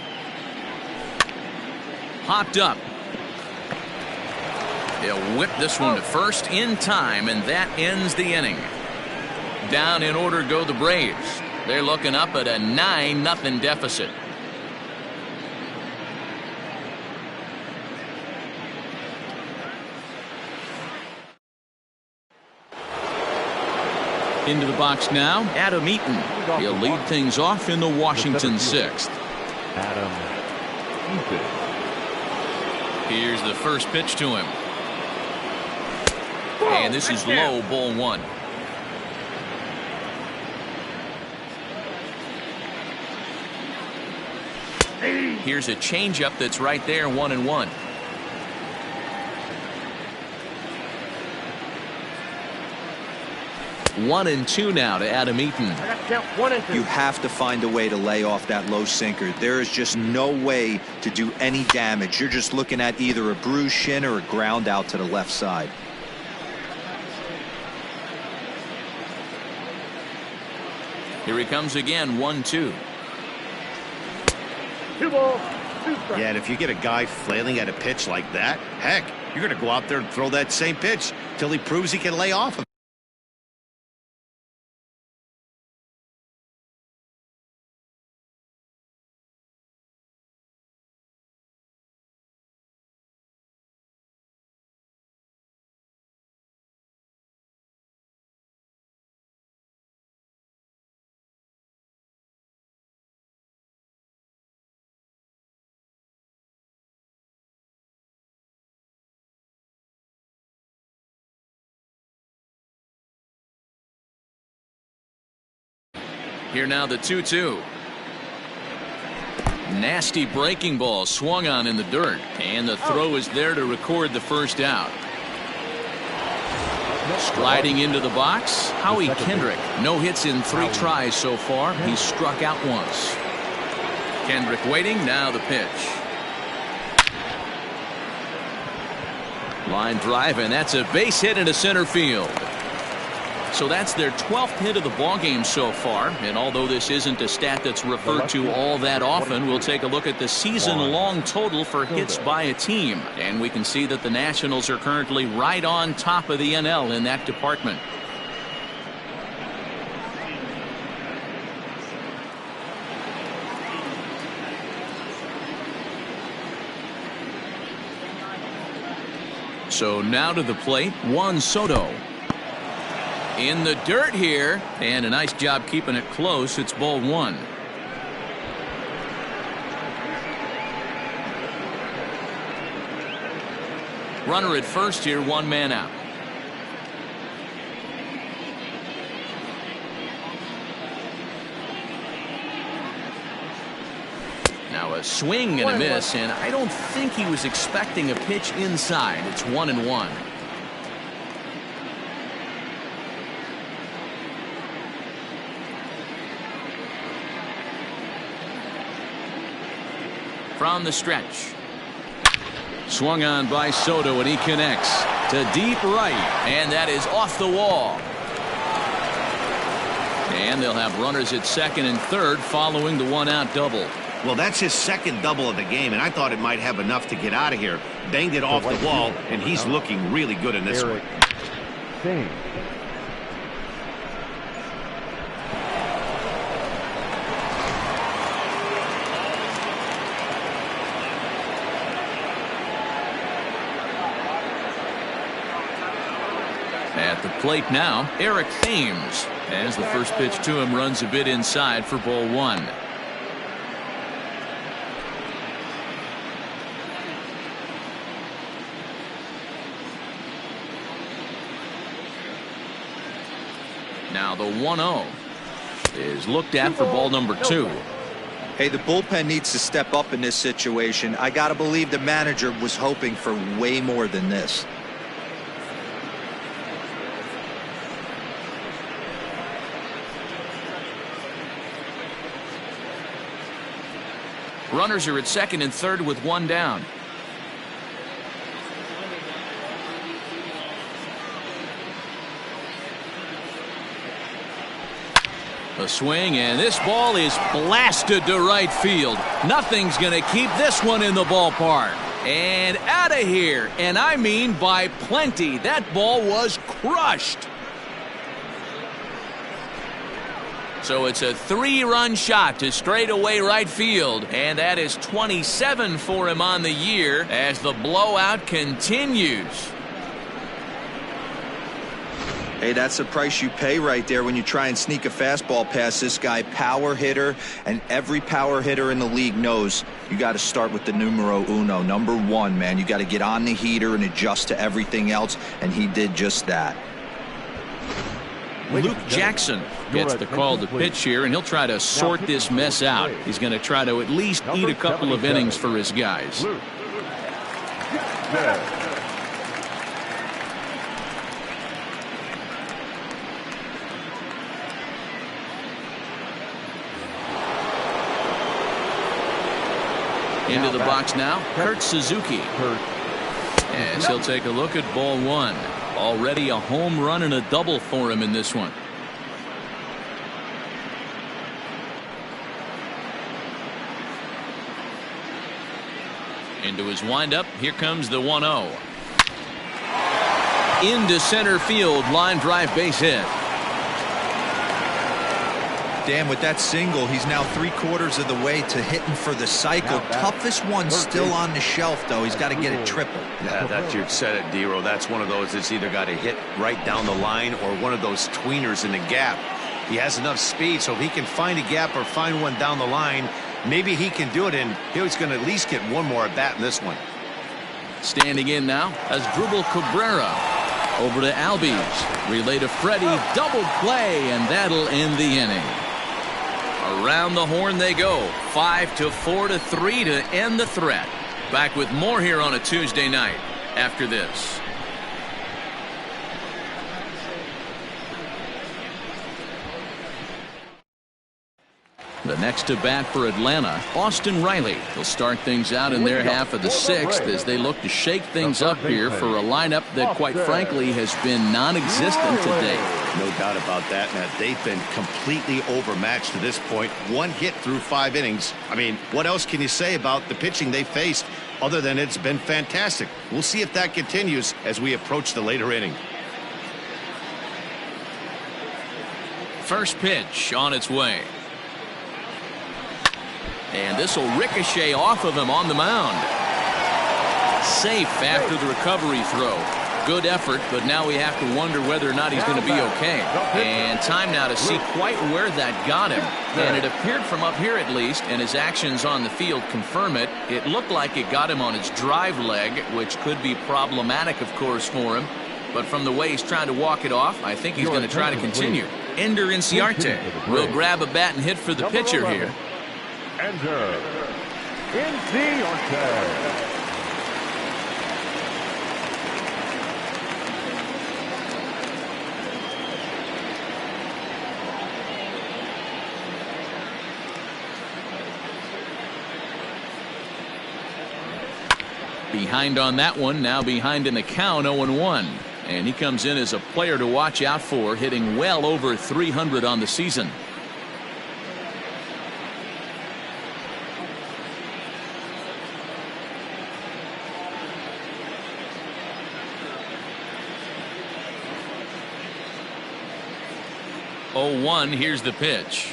Hopped up. They'll whip this one to first in time, and that ends the inning. Down in order go the Braves. They're looking up at a 9-0 deficit. Into the box now, Adam Eaton. He'll lead things off in the Washington 6th. Adam Eaton. Here's the first pitch to him. And this is low, ball 1. Here's a changeup that's right there, 1-1. One and two now to Adam Eaton. You have to find a way to lay off that low sinker. There is just no way to do any damage. You're just looking at either a bruised shin or a ground out to the left side. Here he comes again, 1-2. 2 balls, 2 strikes. Yeah, and if you get a guy flailing at a pitch like that, heck, you're going to go out there and throw that same pitch till he proves he can lay off him. Here now the 2-2. Nasty breaking ball swung on in the dirt, and the throw is there to record the first out. Sliding into the box, Howie Kendrick. No hits in 3 tries so far. He's struck out once. Kendrick waiting, now the pitch. Line drive, and that's a base hit into center field. So that's their 12th hit of the ballgame so far, and although this isn't a stat that's referred to all that often, we'll take a look at the season-long total for hits by a team, and we can see that the Nationals are currently right on top of the NL in that department. So now to the plate, Juan Soto. In the dirt here, and a nice job keeping it close. It's ball 1. Runner at first here, 1 man out. Now a swing and a miss, and I don't think he was expecting a pitch inside. It's 1-1. From the stretch. Swung on by Soto, and he connects to deep right, and that is off the wall. And they'll have runners at second and third following the 1-out double. Well, that's his second double of the game, and I thought it might have enough to get out of here. Banged it off the wall, and he's looking really good in this one. At the plate now, Eric Thames, as the first pitch to him runs a bit inside for ball 1. Now the 1-0 is looked at for ball number 2. Hey, the bullpen needs to step up in this situation. I got to believe the manager was hoping for way more than this. Runners are at second and third with one down. A swing, and this ball is blasted to right field. Nothing's going to keep this one in the ballpark. And out of here, and I mean by plenty. That ball was crushed. So it's a 3-run shot to straightaway right field, and that is 27 for him on the year as the blowout continues. Hey, that's the price you pay right there when you try and sneak a fastball past this guy. Power hitter, and every power hitter in the league knows you got to start with the numero uno, number 1, man. You got to get on the heater and adjust to everything else, and he did just that. Luke Jackson gets the call to pitch here, and he'll try to sort this mess out. He's going to try to at least eat a couple of innings for his guys. Into the box now, Kurt Suzuki. As he'll take a look at ball 1. Already a home run and a double for him in this one. Into his windup. Here comes the 1-0. Into center field. Line drive base hit. Dan, with that single, he's now 3/4 of the way to hitting for the cycle. Toughest one still on the shelf, though. He's got to get it triple. Yeah, that you said it, D-Row. That's one of those that's either got to hit right down the line or one of those tweeners in the gap. He has enough speed, so if he can find a gap or find one down the line, maybe he can do it, and he's going to at least get one more at bat in this one. Standing in now as Drupal Cabrera. Over to Albies. Relay to Freddie. Double play, and that'll end the inning. Around the horn they go. 5-4-3 to end the threat. Back with more here on a Tuesday night after this. The next to bat for Atlanta, Austin Riley. He'll start things out in their half of the 6th as they look to shake things up here for a lineup that, quite frankly, has been non-existent today. No doubt about that, Matt. They've been completely overmatched to this point. 1 hit through 5 innings. I mean, what else can you say about the pitching they faced other than it's been fantastic? We'll see if that continues as we approach the later inning. First pitch on its way. And this will ricochet off of him on the mound. Safe after the recovery throw. Good effort, but now we have to wonder whether or not he's going to be okay. And time now to see quite where that got him. And it appeared from up here at least, and his actions on the field confirm it. It looked like it got him on his drive leg, which could be problematic, of course, for him. But from the way he's trying to walk it off, I think he's going to try to continue. Ender Inciarte will grab a bat and hit for the pitcher here. Ender Inciarte. Behind on that one, now behind in the count, 0-1. And he comes in as a player to watch out for, hitting well over 300 on the season. Here's the pitch.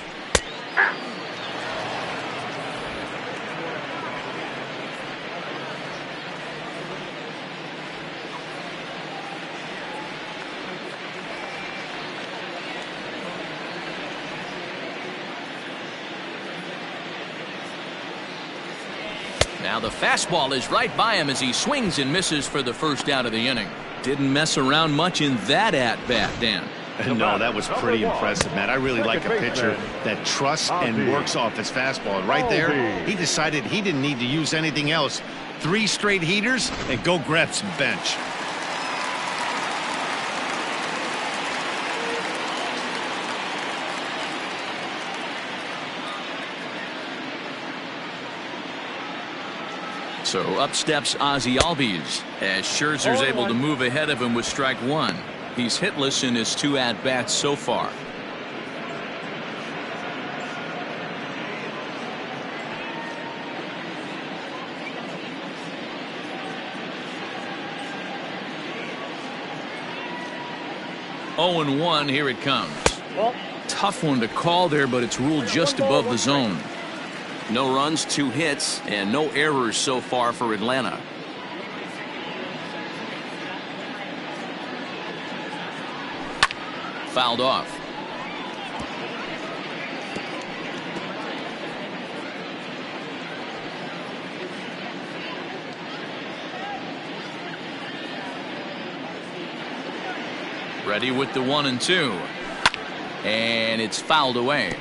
Now the fastball is right by him as he swings and misses for the first out of the inning. Didn't mess around much in that at-bat, Dan. No, that was pretty impressive, Matt. I really like a pitcher that trusts and works off his fastball. And right there, he decided he didn't need to use anything else. 3 straight heaters and go grab some bench. So up steps Ozzie Albies as Scherzer's able to move ahead of him with strike 1. He's hitless in his 2 at-bats so far. Oh and 1, here it comes. Tough one to call there, but it's ruled just above the zone. No runs, 2 hits, and no errors so far for Atlanta. Fouled off. Ready with the 1 and 2. And it's fouled away.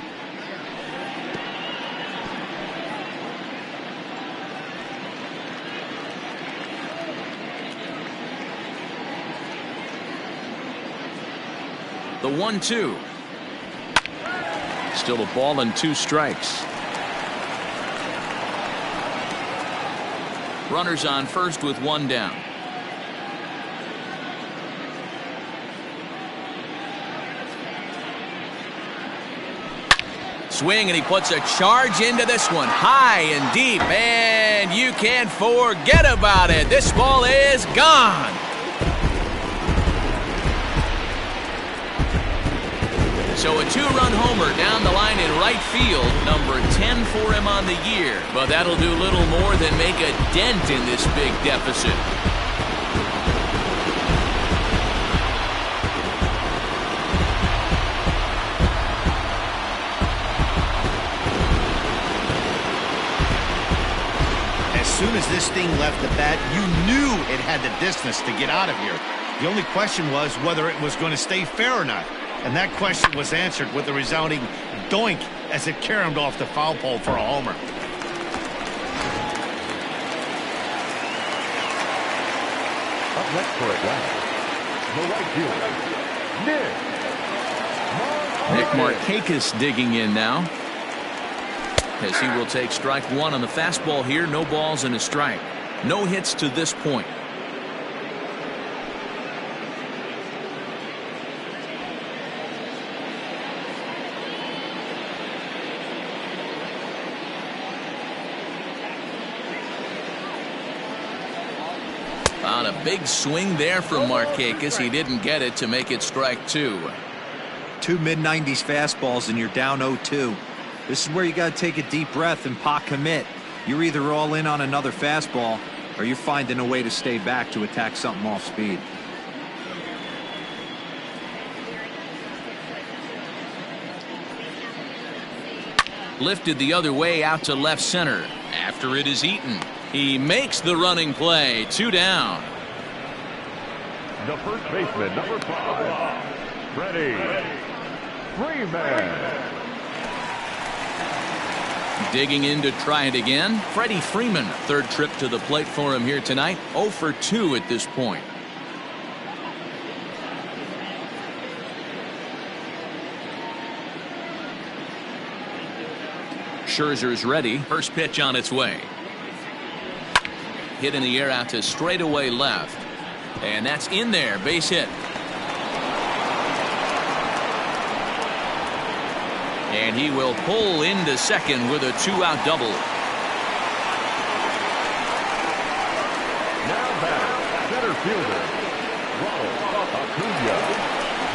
The 1-2. Still a ball and 2 strikes. Runners on first with 1 down. Swing, and he puts a charge into this one, high and deep, and you can't forget about it. This ball is gone. So a 2-run homer down the line in right field, number 10 for him on the year. But that'll do little more than make a dent in this big deficit. As soon as this thing left the bat, you knew it had the distance to get out of here. The only question was whether it was going to stay fair or not. And that question was answered with a resounding doink as it caromed off the foul pole for a homer. Up next for Atlanta, the right fielder, Nick Markakis digging in now, as he will take strike 1 on the fastball here. No balls and a strike. No hits to this point. On a big swing there from Markakis. He didn't get it to make it strike 2. 2 mid-90s fastballs and you're down 0-2. This is where you got to take a deep breath and pot commit. You're either all in on another fastball or you're finding a way to stay back to attack something off speed. Lifted the other way out to left center after it is eaten. He makes the running play. 2 down. the first baseman, number 5, Freddie Freeman. Digging in to try it again. Freddie Freeman, third trip to the plate for him here tonight. 0 for 2 at this point. Scherzer's ready. First pitch on its way. Hit in the air out to straightaway left. And that's in there. Base hit. And he will pull into second with a 2-out double. Now batter, center fielder, Ronald Acuna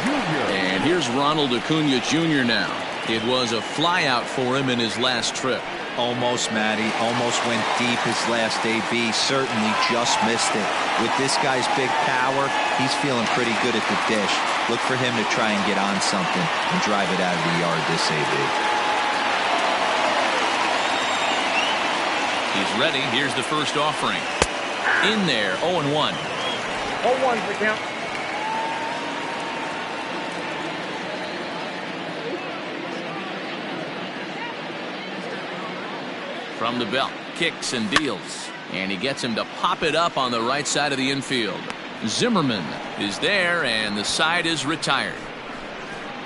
Jr. And here's Ronald Acuna Jr. now. It was a flyout for him in his last trip. Almost, Matty. Almost went deep his last AB. Certainly just missed it. With this guy's big power, he's feeling pretty good at the dish. Look for him to try and get on something and drive it out of the yard this AB. He's ready. Here's the first offering. In there, 0-1. 0-1 for count. From the belt, kicks and deals. And he gets him to pop it up on the right side of the infield. Zimmerman is there, and the side is retired.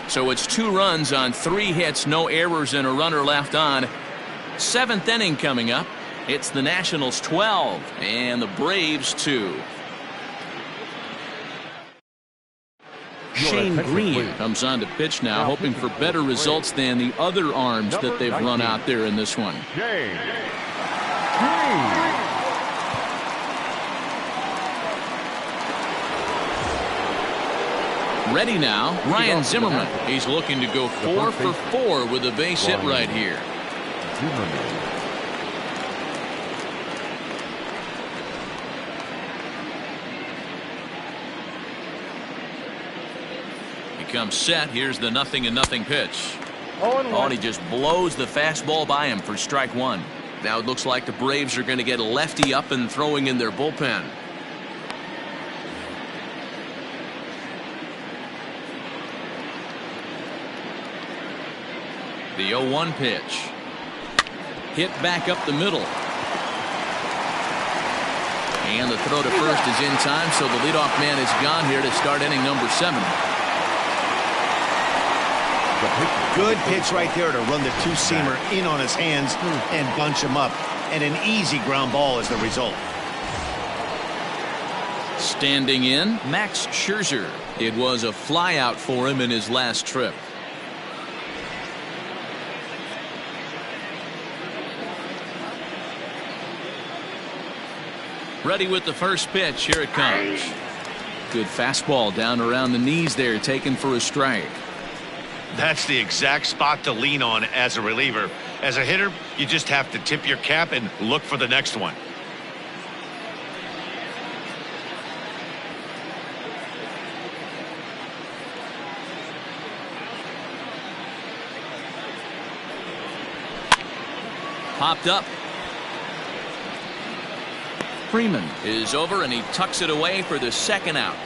So it's 2 runs on 3 hits, no errors, and a runner left on. 7th inning coming up. It's the Nationals 12 and the Braves 2. Shane Green comes on to pitch now, hoping for better results than the other arms that they've run out there in this one. Shane Green. Ready now, Ryan Zimmerman. He's looking to go 4 for 4 with a base hit right here. He comes set. Here's the 0-0 pitch. Oh, and he just blows the fastball by him for strike 1. Now it looks like the Braves are going to get a lefty up and throwing in their bullpen. The 0-1 pitch. Hit back up the middle. And the throw to first is in time, so the leadoff man is gone here to start inning number 7. Good pitch right there to run the 2-seamer in on his hands and bunch him up. And an easy ground ball is the result. Standing in, Max Scherzer. It was a flyout for him in his last trip. Ready with the first pitch. Here it comes. Good fastball down around the knees there, taken for a strike. That's the exact spot to lean on as a reliever. As a hitter, you just have to tip your cap and look for the next one. Popped up. Freeman is over, and he tucks it away for the second out.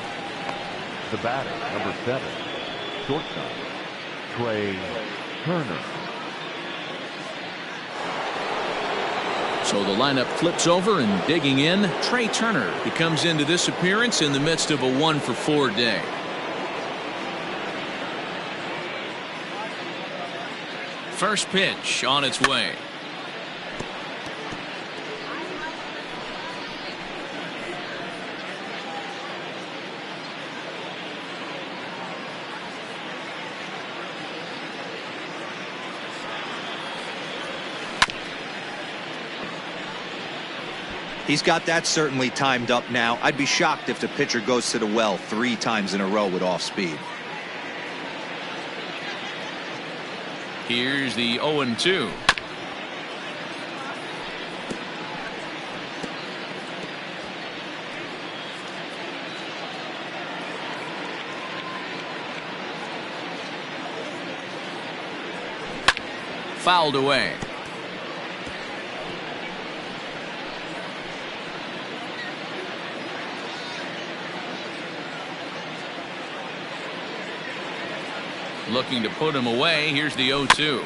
The batter, number 7, shortstop, Trey Turner. So the lineup flips over, and digging in, Trey Turner. He comes into this appearance in the midst of a 1 for 4 day. First pitch on its way. He's got that certainly timed up now. I'd be shocked if the pitcher goes to the well 3 times in a row with off speed. Here's the 0-2. Fouled away. Looking to put him away. Here's the 0-2.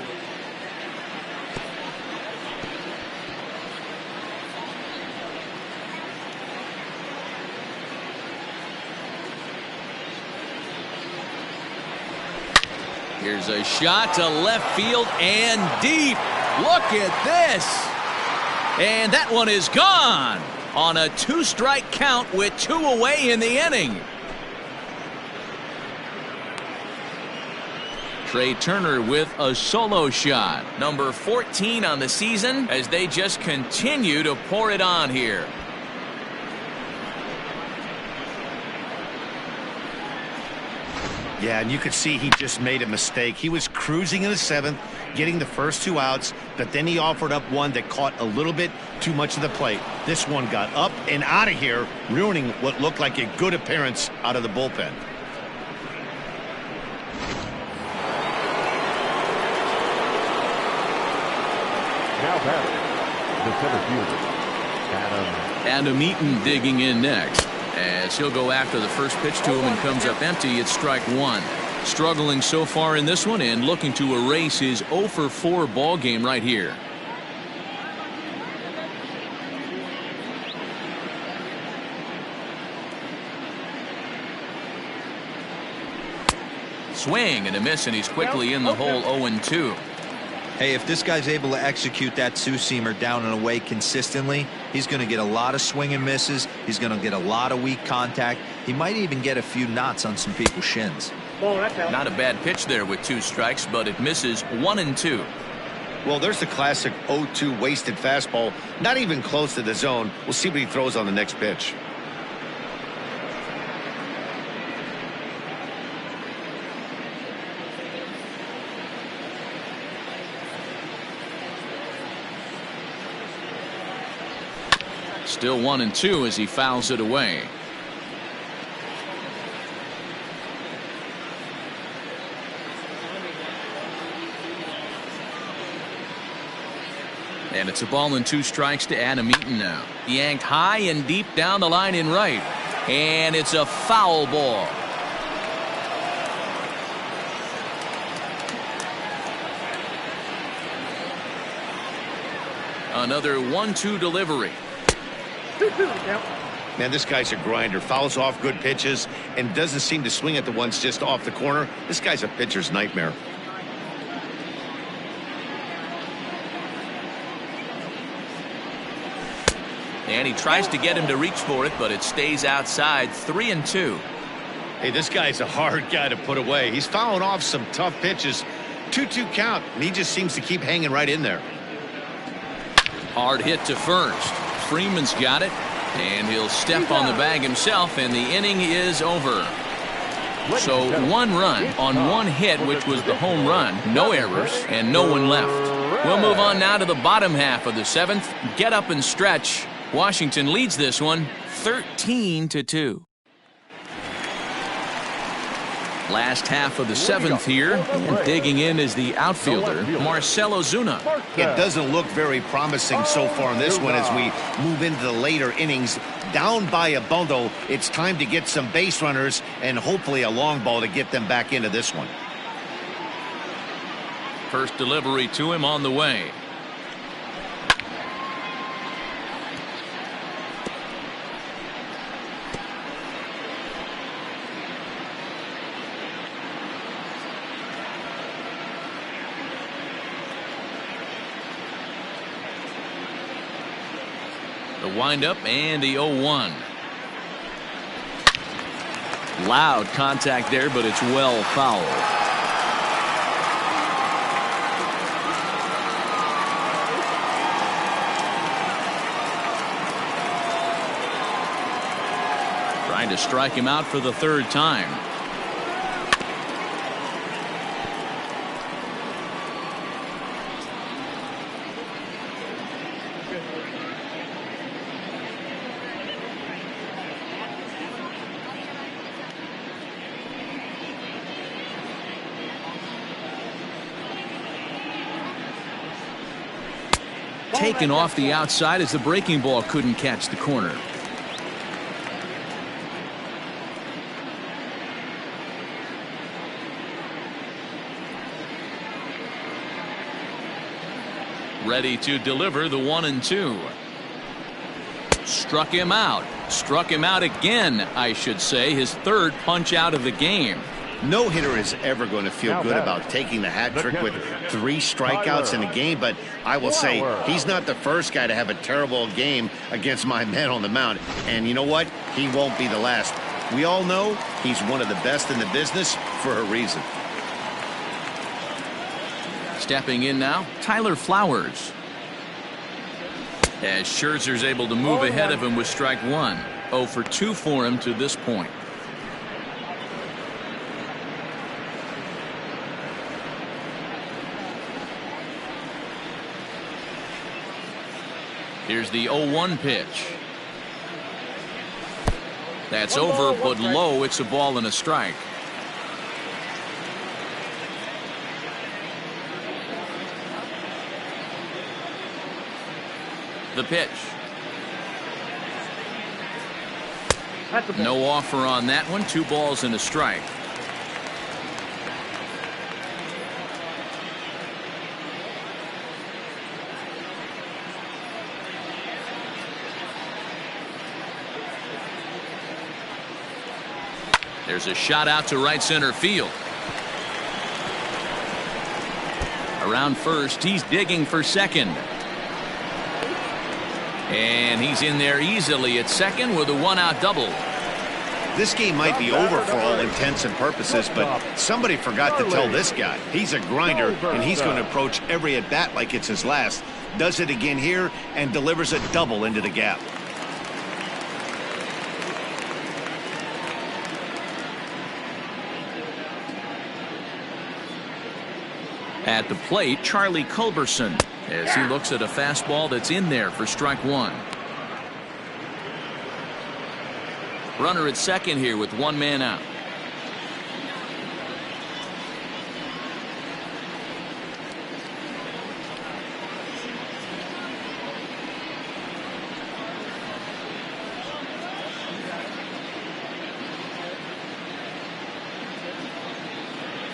Here's a shot to left field and deep. Look at this. And that one is gone on a 2-strike count with 2 away in the inning. Trey Turner with a solo shot. Number 14 on the season as they just continue to pour it on here. Yeah, and you could see he just made a mistake. He was cruising in the 7th, getting the first 2 outs, but then he offered up one that caught a little bit too much of the plate. This one got up and out of here, ruining what looked like a good appearance out of the bullpen. Now batting, the center fielder, Adam Eaton digging in next, as he'll go after the first pitch to him and comes up empty. It's strike 1. Struggling so far in this one and looking to erase his 0 for 4 ball game right here. swing and a miss, and he's quickly in the hole 0-2. Hey, if this guy's able to execute that two-seamer down and away consistently, he's going to get a lot of swing and misses. He's going to get a lot of weak contact. He might even get a few knots on some people's shins. Not a bad pitch there with 2 strikes, but it misses 1-2. Well, there's the classic 0-2 wasted fastball. Not even close to the zone. We'll see what he throws on the next pitch. Still 1-2 as he fouls it away. And it's a ball and 2 strikes to Adam Eaton now. Yanked high and deep down the line in right. And it's a foul ball. Another 1-2 delivery. Man, this guy's a grinder. Fouls off good pitches and doesn't seem to swing at the ones just off the corner. This guy's a pitcher's nightmare. And he tries to get him to reach for it, but it stays outside. 3-2. Hey, this guy's a hard guy to put away. He's fouling off some tough pitches. 2-2 count, and he just seems to keep hanging right in there. Hard hit to first. Freeman's got it, and he'll step on the bag himself, and the inning is over. So 1 run on 1 hit, which was the home run, no errors, and no one left. We'll move on now to the bottom half of the 7th. Get up and stretch. Washington leads this one 13-2. Last half of the 7th here, and digging in is the outfielder, Marcell Ozuna. It doesn't look very promising so far in this one as we move into the later innings. Down by a bundle, it's time to get some base runners and hopefully a long ball to get them back into this one. First delivery to him on the way. The windup and the 0-1. Loud contact there, but it's well fouled. Trying to strike him out for the 3rd time. Taken off the outside as the breaking ball couldn't catch the corner. Ready to deliver the 1-2. Struck him out. Struck him out again, I should say. His 3rd punch out of the game. No hitter is ever going to feel good about taking the hat trick with 3 strikeouts in a game, but I will say he's not the first guy to have a terrible game against my man on the mound. And you know what? He won't be the last. We all know he's one of the best in the business for a reason. Stepping in now, Tyler Flowers. As Scherzer's able to move ahead of him with strike 1. 0 for 2 for him to this point. Here's the 0-1 pitch. That's over, but low. It's a ball and a strike. The pitch. No offer on that one. 2 balls and a strike. There's a shot out to right center field. Around first, he's digging for second. And he's in there easily at second with a one-out double. This game might be over for all intents and purposes, but somebody forgot to tell this guy. He's a grinder, and he's going to approach every at-bat like it's his last. Does it again here and delivers a double into the gap. At the plate, Charlie Culberson, as he looks at a fastball that's in there for strike one. Runner at second here with one man out.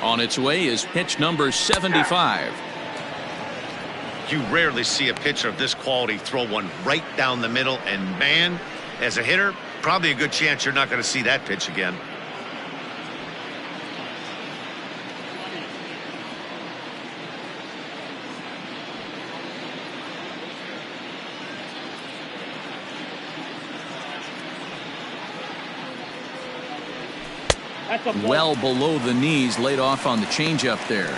On its way is pitch number 75. You rarely see a pitcher of this quality throw one right down the middle, and man, as a hitter, probably a good chance you're not going to see that pitch again. Well below the knees, laid off on the changeup there.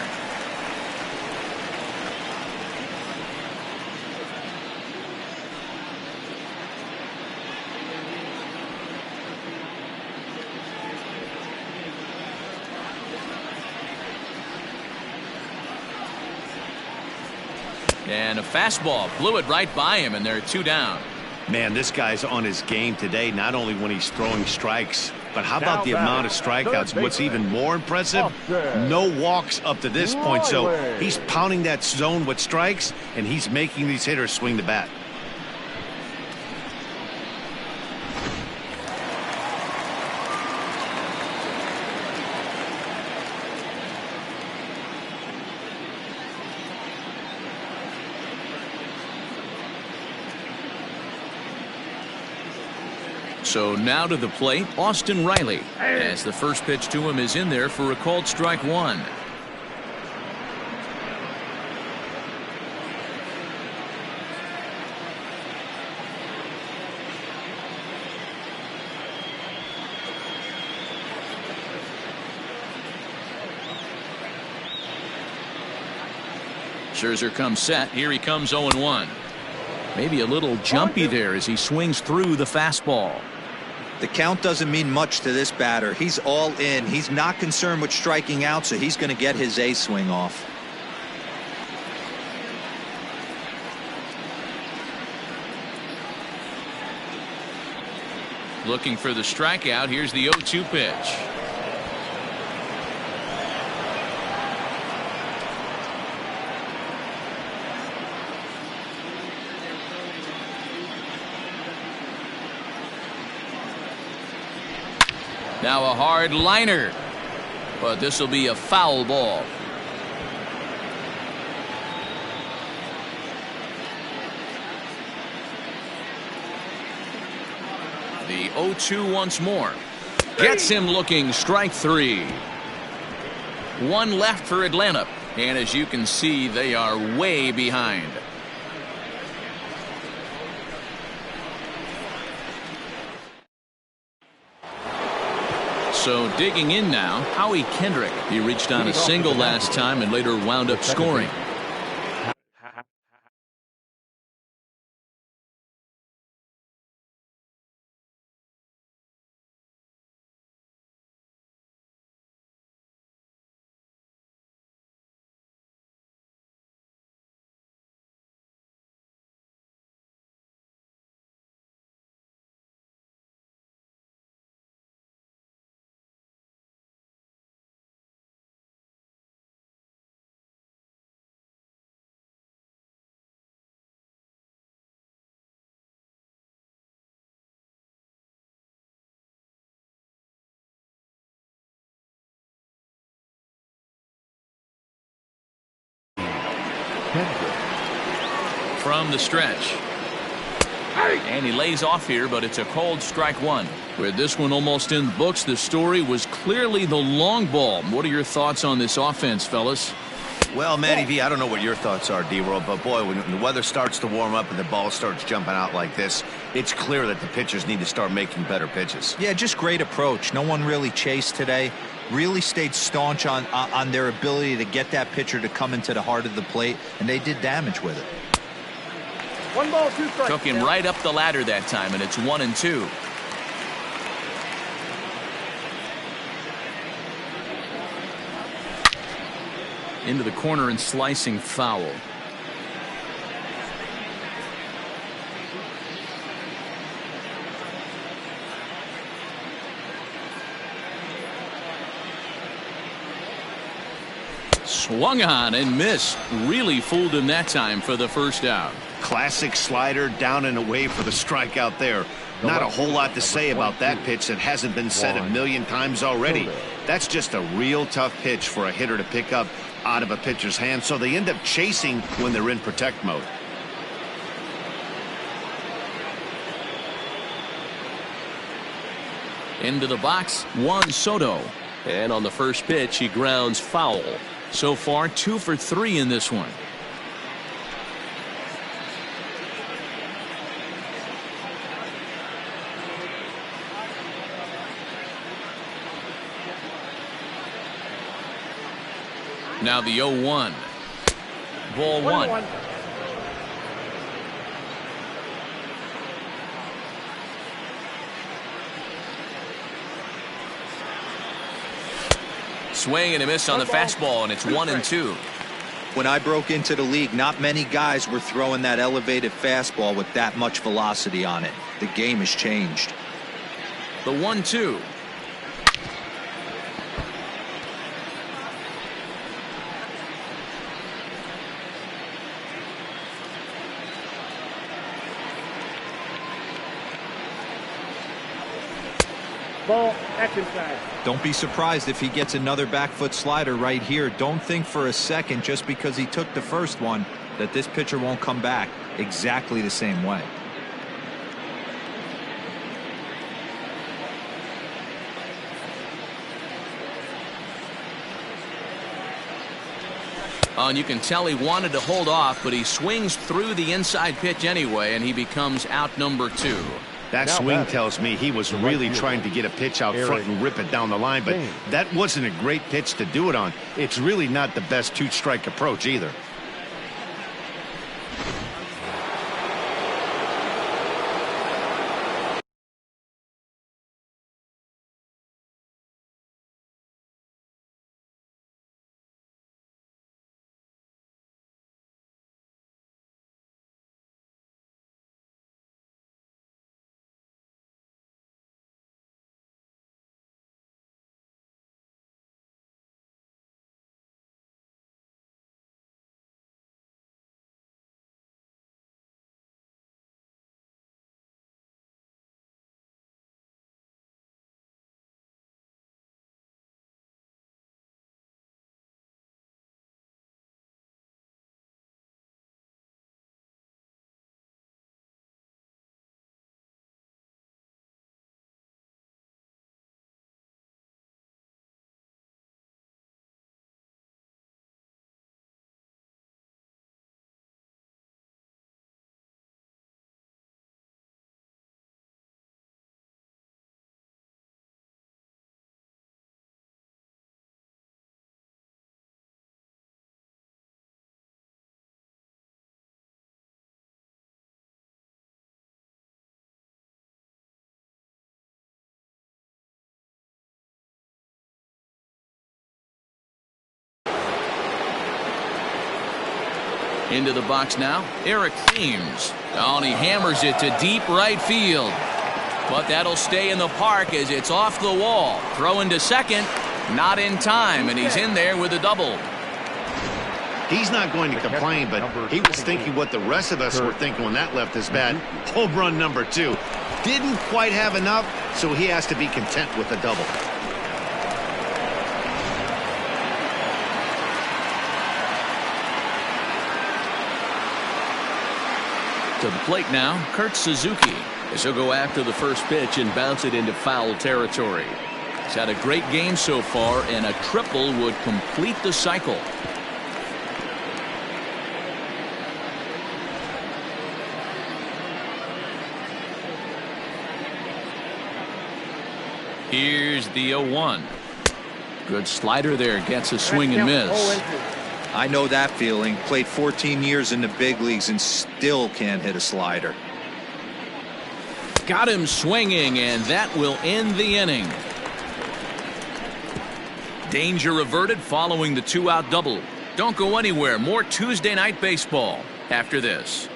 And a fastball blew it right by him, and there are two down. Man, this guy's on his game today, not only when he's throwing strikes, but how about the amount of strikeouts? What's even more impressive, no walks up to this point. So he's pounding that zone with strikes, and he's making these hitters swing the bat. So now to the plate, Austin Riley, as the first pitch to him is in there for a called strike one. Scherzer comes set. Here he comes 0-1. Maybe a little jumpy there as he swings through the fastball. The count doesn't mean much to this batter. He's all in. He's not concerned with striking out, so he's going to get his A swing off. Looking for the strikeout. Here's the 0-2 pitch. Now a hard liner, but this will be a foul ball. The 0-2 once more. Gets him looking, strike three. One left for Atlanta, and as you can see, they are way behind. So digging in now, Howie Kendrick. He reached on a single last time and later wound up scoring. From the stretch. And he lays off here, but it's a called strike one. With this one almost in the books, the story was clearly the long ball. What are your thoughts on this offense, fellas? Well, Matty V, I don't know what your thoughts are, D-Roll, but boy, when the weather starts to warm up and the ball starts jumping out like this, it's clear that the pitchers need to start making better pitches. Yeah, just great approach. No one really chased today. Really stayed staunch on their ability to get that pitcher to come into the heart of the plate, and they did damage with it. 1 ball, 2 strikes. Took him right up the ladder that time, and it's 1-2. Into the corner and slicing foul. Swung on and missed. Really fooled him that time for the first out. Classic slider down and away for the strikeout there. Not a whole lot to say about that pitch that hasn't been said a million times already. That's just a real tough pitch for a hitter to pick up out of a pitcher's hand, so they end up chasing when they're in protect mode. Into the box, Juan Soto. And on the first pitch, he grounds foul. So far, 2 for 3 in this one. Now the 0-1. Ball 1. Swing and a miss on the fastball, and it's 1-2. When I broke into the league, not many guys were throwing that elevated fastball with that much velocity on it. The game has changed. The 1-2. Ball, that's inside. Don't be surprised if he gets another back foot slider right here. Don't think for a second, just because he took the first one, that this pitcher won't come back exactly the same way. And you can tell he wanted to hold off, but he swings through the inside pitch anyway, and he becomes out number 2. That swing tells me he was really trying to get a pitch out front and rip it down the line, but that wasn't a great pitch to do it on. It's really not the best 2-strike approach either. Into the box now, Eric Thames. Oh, and he hammers it to deep right field. But that'll stay in the park as it's off the wall. Throwing to second, not in time, and he's in there with a double. He's not going to complain, but he was thinking what the rest of us were thinking when that left his bat. Home run number 2. Didn't quite have enough, so he has to be content with a double. To the plate now, Kurt Suzuki. As he'll go after the first pitch and bounce it into foul territory. He's had a great game so far, and a triple would complete the cycle. Here's the 0-1. Good slider there. Gets a swing and miss. I know that feeling. Played 14 years in the big leagues and still can't hit a slider. Got him swinging, and that will end the inning. Danger averted following the 2-out double. Don't go anywhere. More Tuesday Night Baseball after this.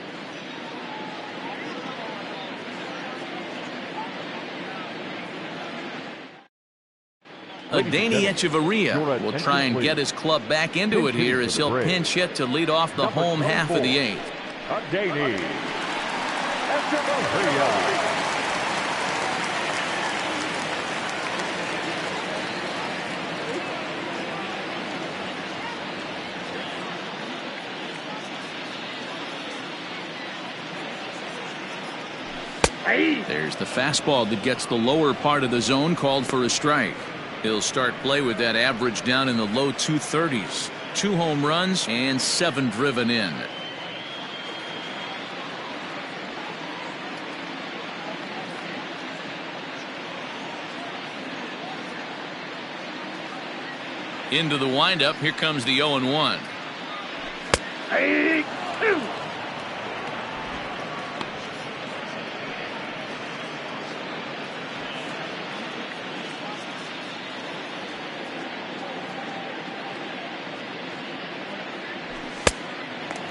Adeiny Echeverria will try and get his club back into it here as he'll pinch hit to lead off the home half of the 8th. Adeiny Echeverria. There's the fastball that gets the lower part of the zone, called for a strike. He'll start play with that average down in the low 230s. 2 home runs and 7 driven in. Into the windup. Here comes the 0-1.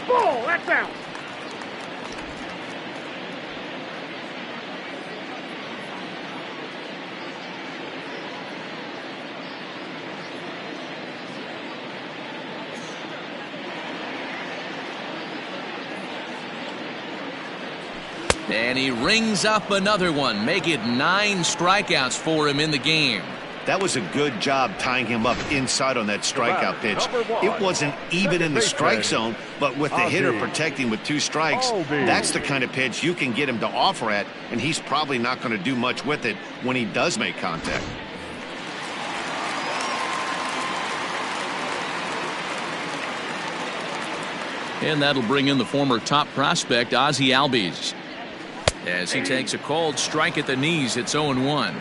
Ball, that's out. And he rings up another one. Make it 9 strikeouts for him in the game. That was a good job tying him up inside on that strikeout pitch. It wasn't even in the strike zone, but with the hitter protecting with 2 strikes, that's the kind of pitch you can get him to offer at, and he's probably not going to do much with it when he does make contact. And that'll bring in the former top prospect, Ozzie Albies. As he takes a called strike at the knees, it's 0-1.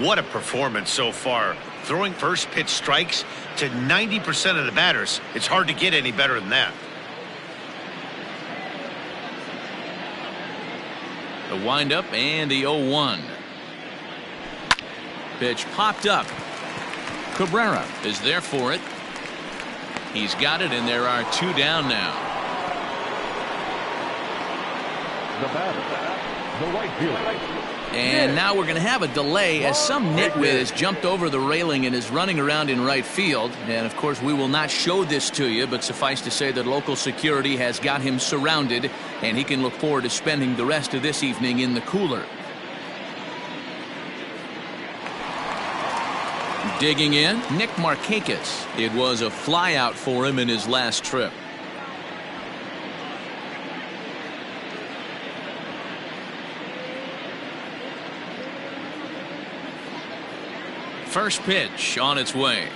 What a performance so far. Throwing first pitch strikes to 90% of the batters. It's hard to get any better than that. The windup and the 0-1. Pitch popped up. Cabrera is there for it. He's got it, and there are 2 down now. The batter, the right fielder. And now we're going to have a delay as some nitwit has jumped over the railing and is running around in right field. And of course we will not show this to you, but suffice to say that local security has got him surrounded, and he can look forward to spending the rest of this evening in the cooler. Digging in, Nick Markakis. It was a flyout for him in his last trip. First pitch on its way.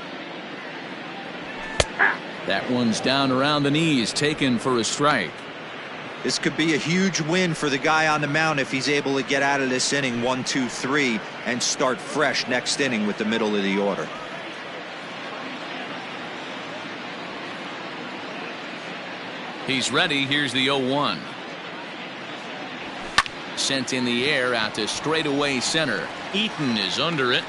That one's down around the knees, taken for a strike. This could be a huge win for the guy on the mound if he's able to get out of this inning 1, 2, 3 and start fresh next inning with the middle of the order. He's ready. Here's the 0-1. Sent in the air out to straightaway center. Eaton is under it.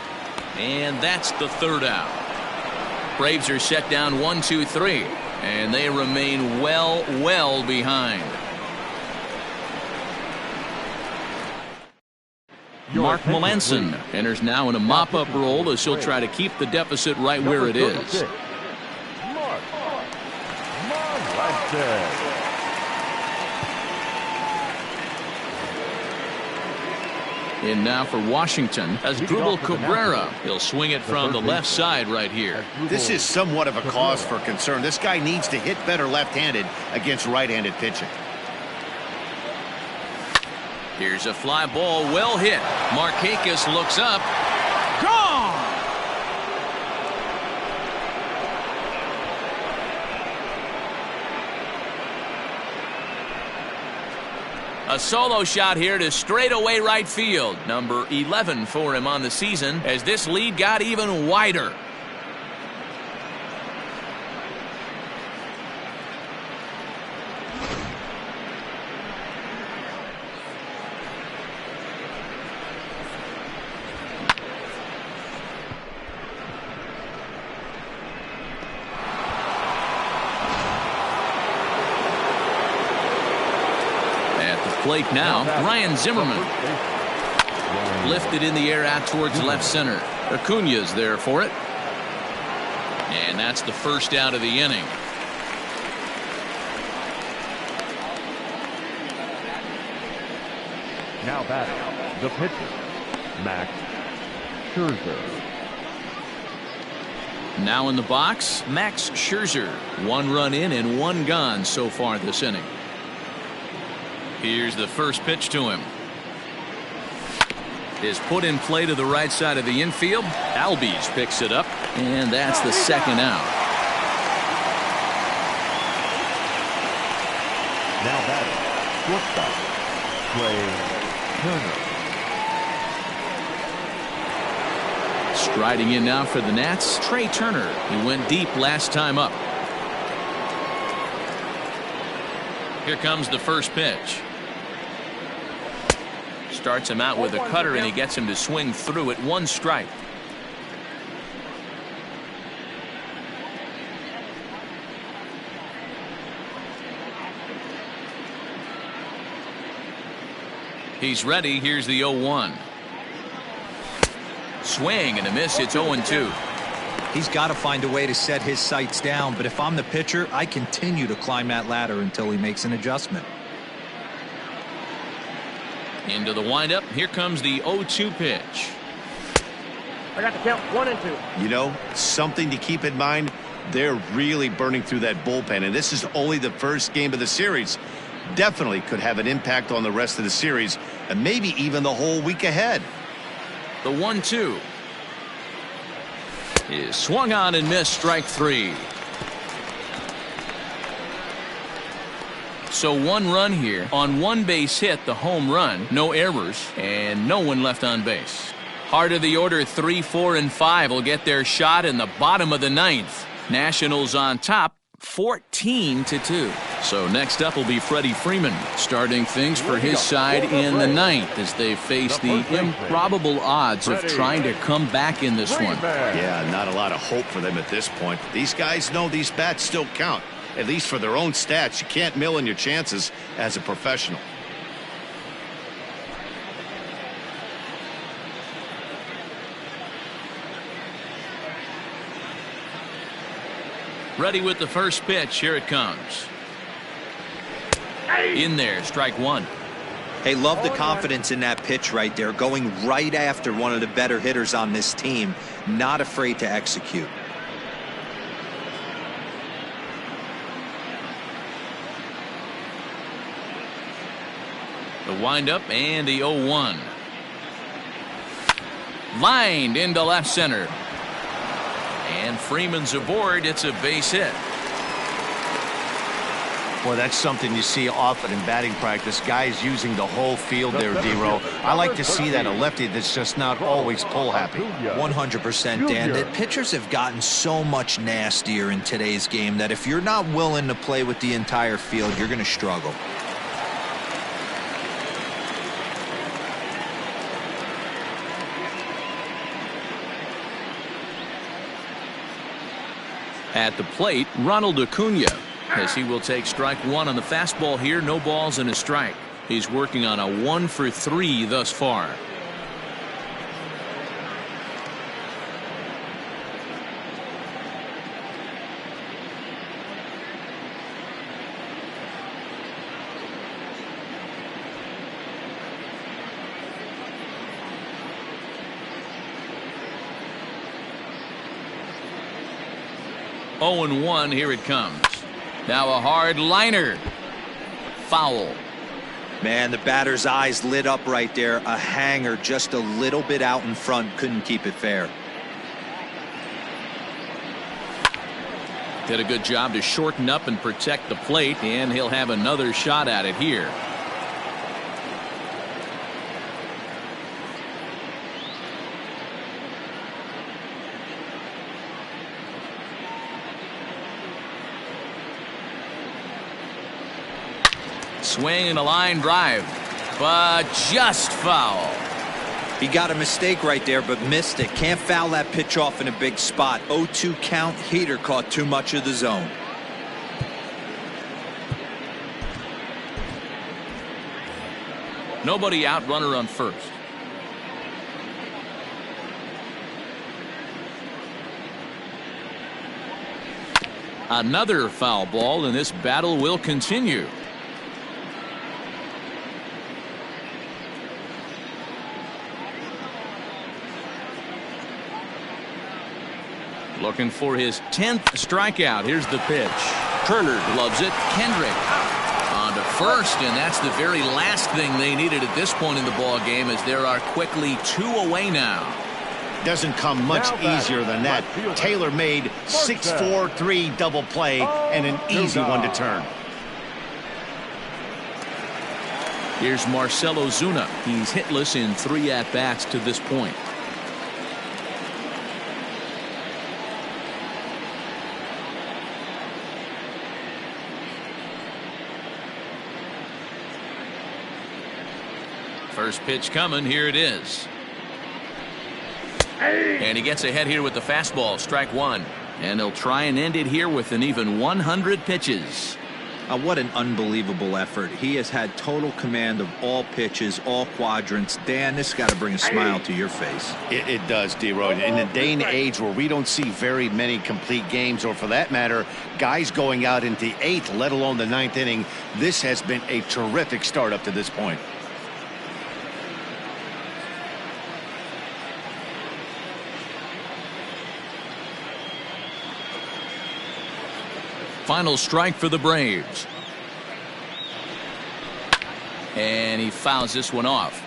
And that's the 3rd out. Braves are set down 1, 2, 3. And they remain well behind. Mark Melanson enters now in a mop-up role as he'll try to keep the deficit right where it is. Mark Melanson. And now for Washington, Asdrubal Cabrera. He'll swing it from the left side right here. This is somewhat of a cause for concern. This guy needs to hit better left-handed against right-handed pitching. Here's a fly ball, well hit. Markakis looks up. Gone! A solo shot here to straightaway right field. Number 11 for him on the season as this lead got even wider. Plate now, Ryan Zimmerman. Lifted in the air out towards left center. Acuna's there for it. And that's the first out of the inning. Now batting, the pitcher, Max Scherzer. Now in the box, Max Scherzer. 1 run in and 1 gone so far this inning. Here's the first pitch to him. Is put in play to the right side of the infield. Albies picks it up, and that's the second out. Now batting, shortstop, Trey Turner. Striding in now for the Nats, Trey Turner. He went deep last time up. Here comes the first pitch. Starts him out with a cutter, and he gets him to swing through it. 1 strike. He's ready. Here's the 0-1. Swing and a miss. It's 0-2. He's got to find a way to set his sights down, but if I'm the pitcher, I continue to climb that ladder until he makes an adjustment. Into the windup. Here comes the 0-2 pitch. I got the count 1 and 2. You know, something to keep in mind, they're really burning through that bullpen, and this is only the first game of the series. Definitely could have an impact on the rest of the series, and maybe even the whole week ahead. The 1-2 is swung on and missed. Strike 3. So 1 run here on 1 base hit, the home run, no errors, and no one left on base. Heart of the order, 3, 4, and 5 will get their shot in the bottom of the 9th. Nationals on top, 14-2. So next up will be Freddie Freeman, starting things for his side in the 9th as they face the improbable odds of trying to come back in this one. Yeah, not a lot of hope for them at this point. These guys know these bats still count. At least for their own stats. You can't mill in your chances as a professional. Ready with the first pitch. Here it comes. In there, strike 1. Hey, love the confidence in that pitch right there, going right after one of the better hitters on this team, not afraid to execute. The windup and the 0-1. Lined into left center. And Freeman's aboard. It's a base hit. Boy, that's something you see often in batting practice. Guys using the whole field there, D-Row. I like to see that. A lefty that's just not always pull happy. 100%, Dan. The pitchers have gotten so much nastier in today's game that if you're not willing to play with the entire field, you're going to struggle. At the plate, Ronald Acuna, as he will take strike 1 on the fastball here. No balls and a strike. He's working on a 1 for 3 thus far. Oh, 0-1. Here it comes. Now a hard liner. Foul. Man, the batter's eyes lit up right there. A hanger just a little bit out in front. Couldn't keep it fair. Did a good job to shorten up and protect the plate, and he'll have another shot at it here. Swing and a line drive, but just foul. He got a mistake right there, but missed it. Can't foul that pitch off in a big spot. 0-2 count. Heater caught too much of the zone. Nobody out, runner on first. Another foul ball, and this battle will continue. Looking for his 10th strikeout. Here's the pitch. Turner loves it. Kendrick on to first, and that's the very last thing they needed at this point in the ball game, as there are quickly 2 away now. Doesn't come much easier than that. Taylor made 6-4-3 double play and an easy one to turn. Here's Marcell Ozuna. He's hitless in 3 at-bats to this point. First pitch coming. Here it is. And he gets ahead here with the fastball. Strike 1. And they'll try and end it here with an even 100 pitches. What an unbelievable effort. He has had total command of all pitches, all quadrants. Dan, this has got to bring a smile to your face. It does, D-Roy. In a day and age where we don't see very many complete games, or for that matter, guys going out into the 8th, let alone the 9th inning, this has been a terrific start up to this point. Final strike for the Braves. And he fouls this one off.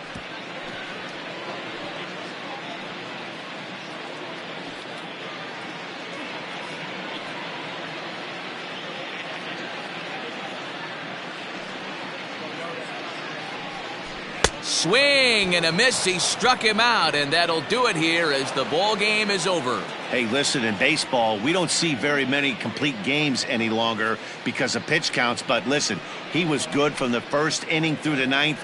Swing and a miss. He struck him out, and that'll do it here as the ball game is over. Hey, listen, in baseball, we don't see very many complete games any longer because of pitch counts. But listen, he was good from the 1st inning through the 9th.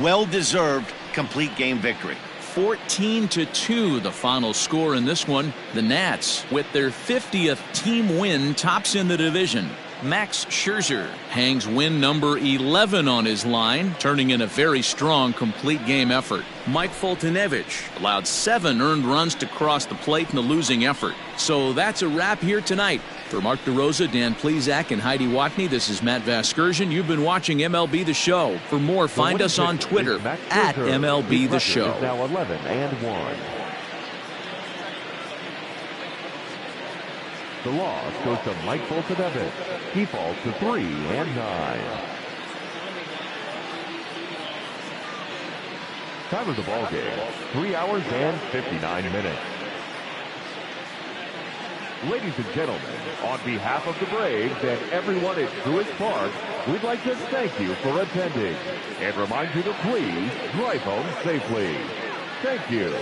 Well-deserved complete game victory. 14-2 the final score in this one. The Nats, with their 50th team win, tops in the division. Max Scherzer hangs win number 11 on his line, turning in a very strong complete game effort. Mike Foltynewicz allowed 7 earned runs to cross the plate in the losing effort. So that's a wrap here tonight. For Mark DeRosa, Dan Plesac, and Heidi Watney, this is Matt Vasgersian. You've been watching MLB The Show. For more, find us on Twitter at MLB The Show. Now 11-1. The loss goes to Mike Foltynewicz. He falls to 3-9. Time of the ball game, 3 hours and 59 minutes. Ladies and gentlemen, on behalf of the Braves and everyone at Truist Park, we'd like to thank you for attending and remind you to please drive home safely. Thank you.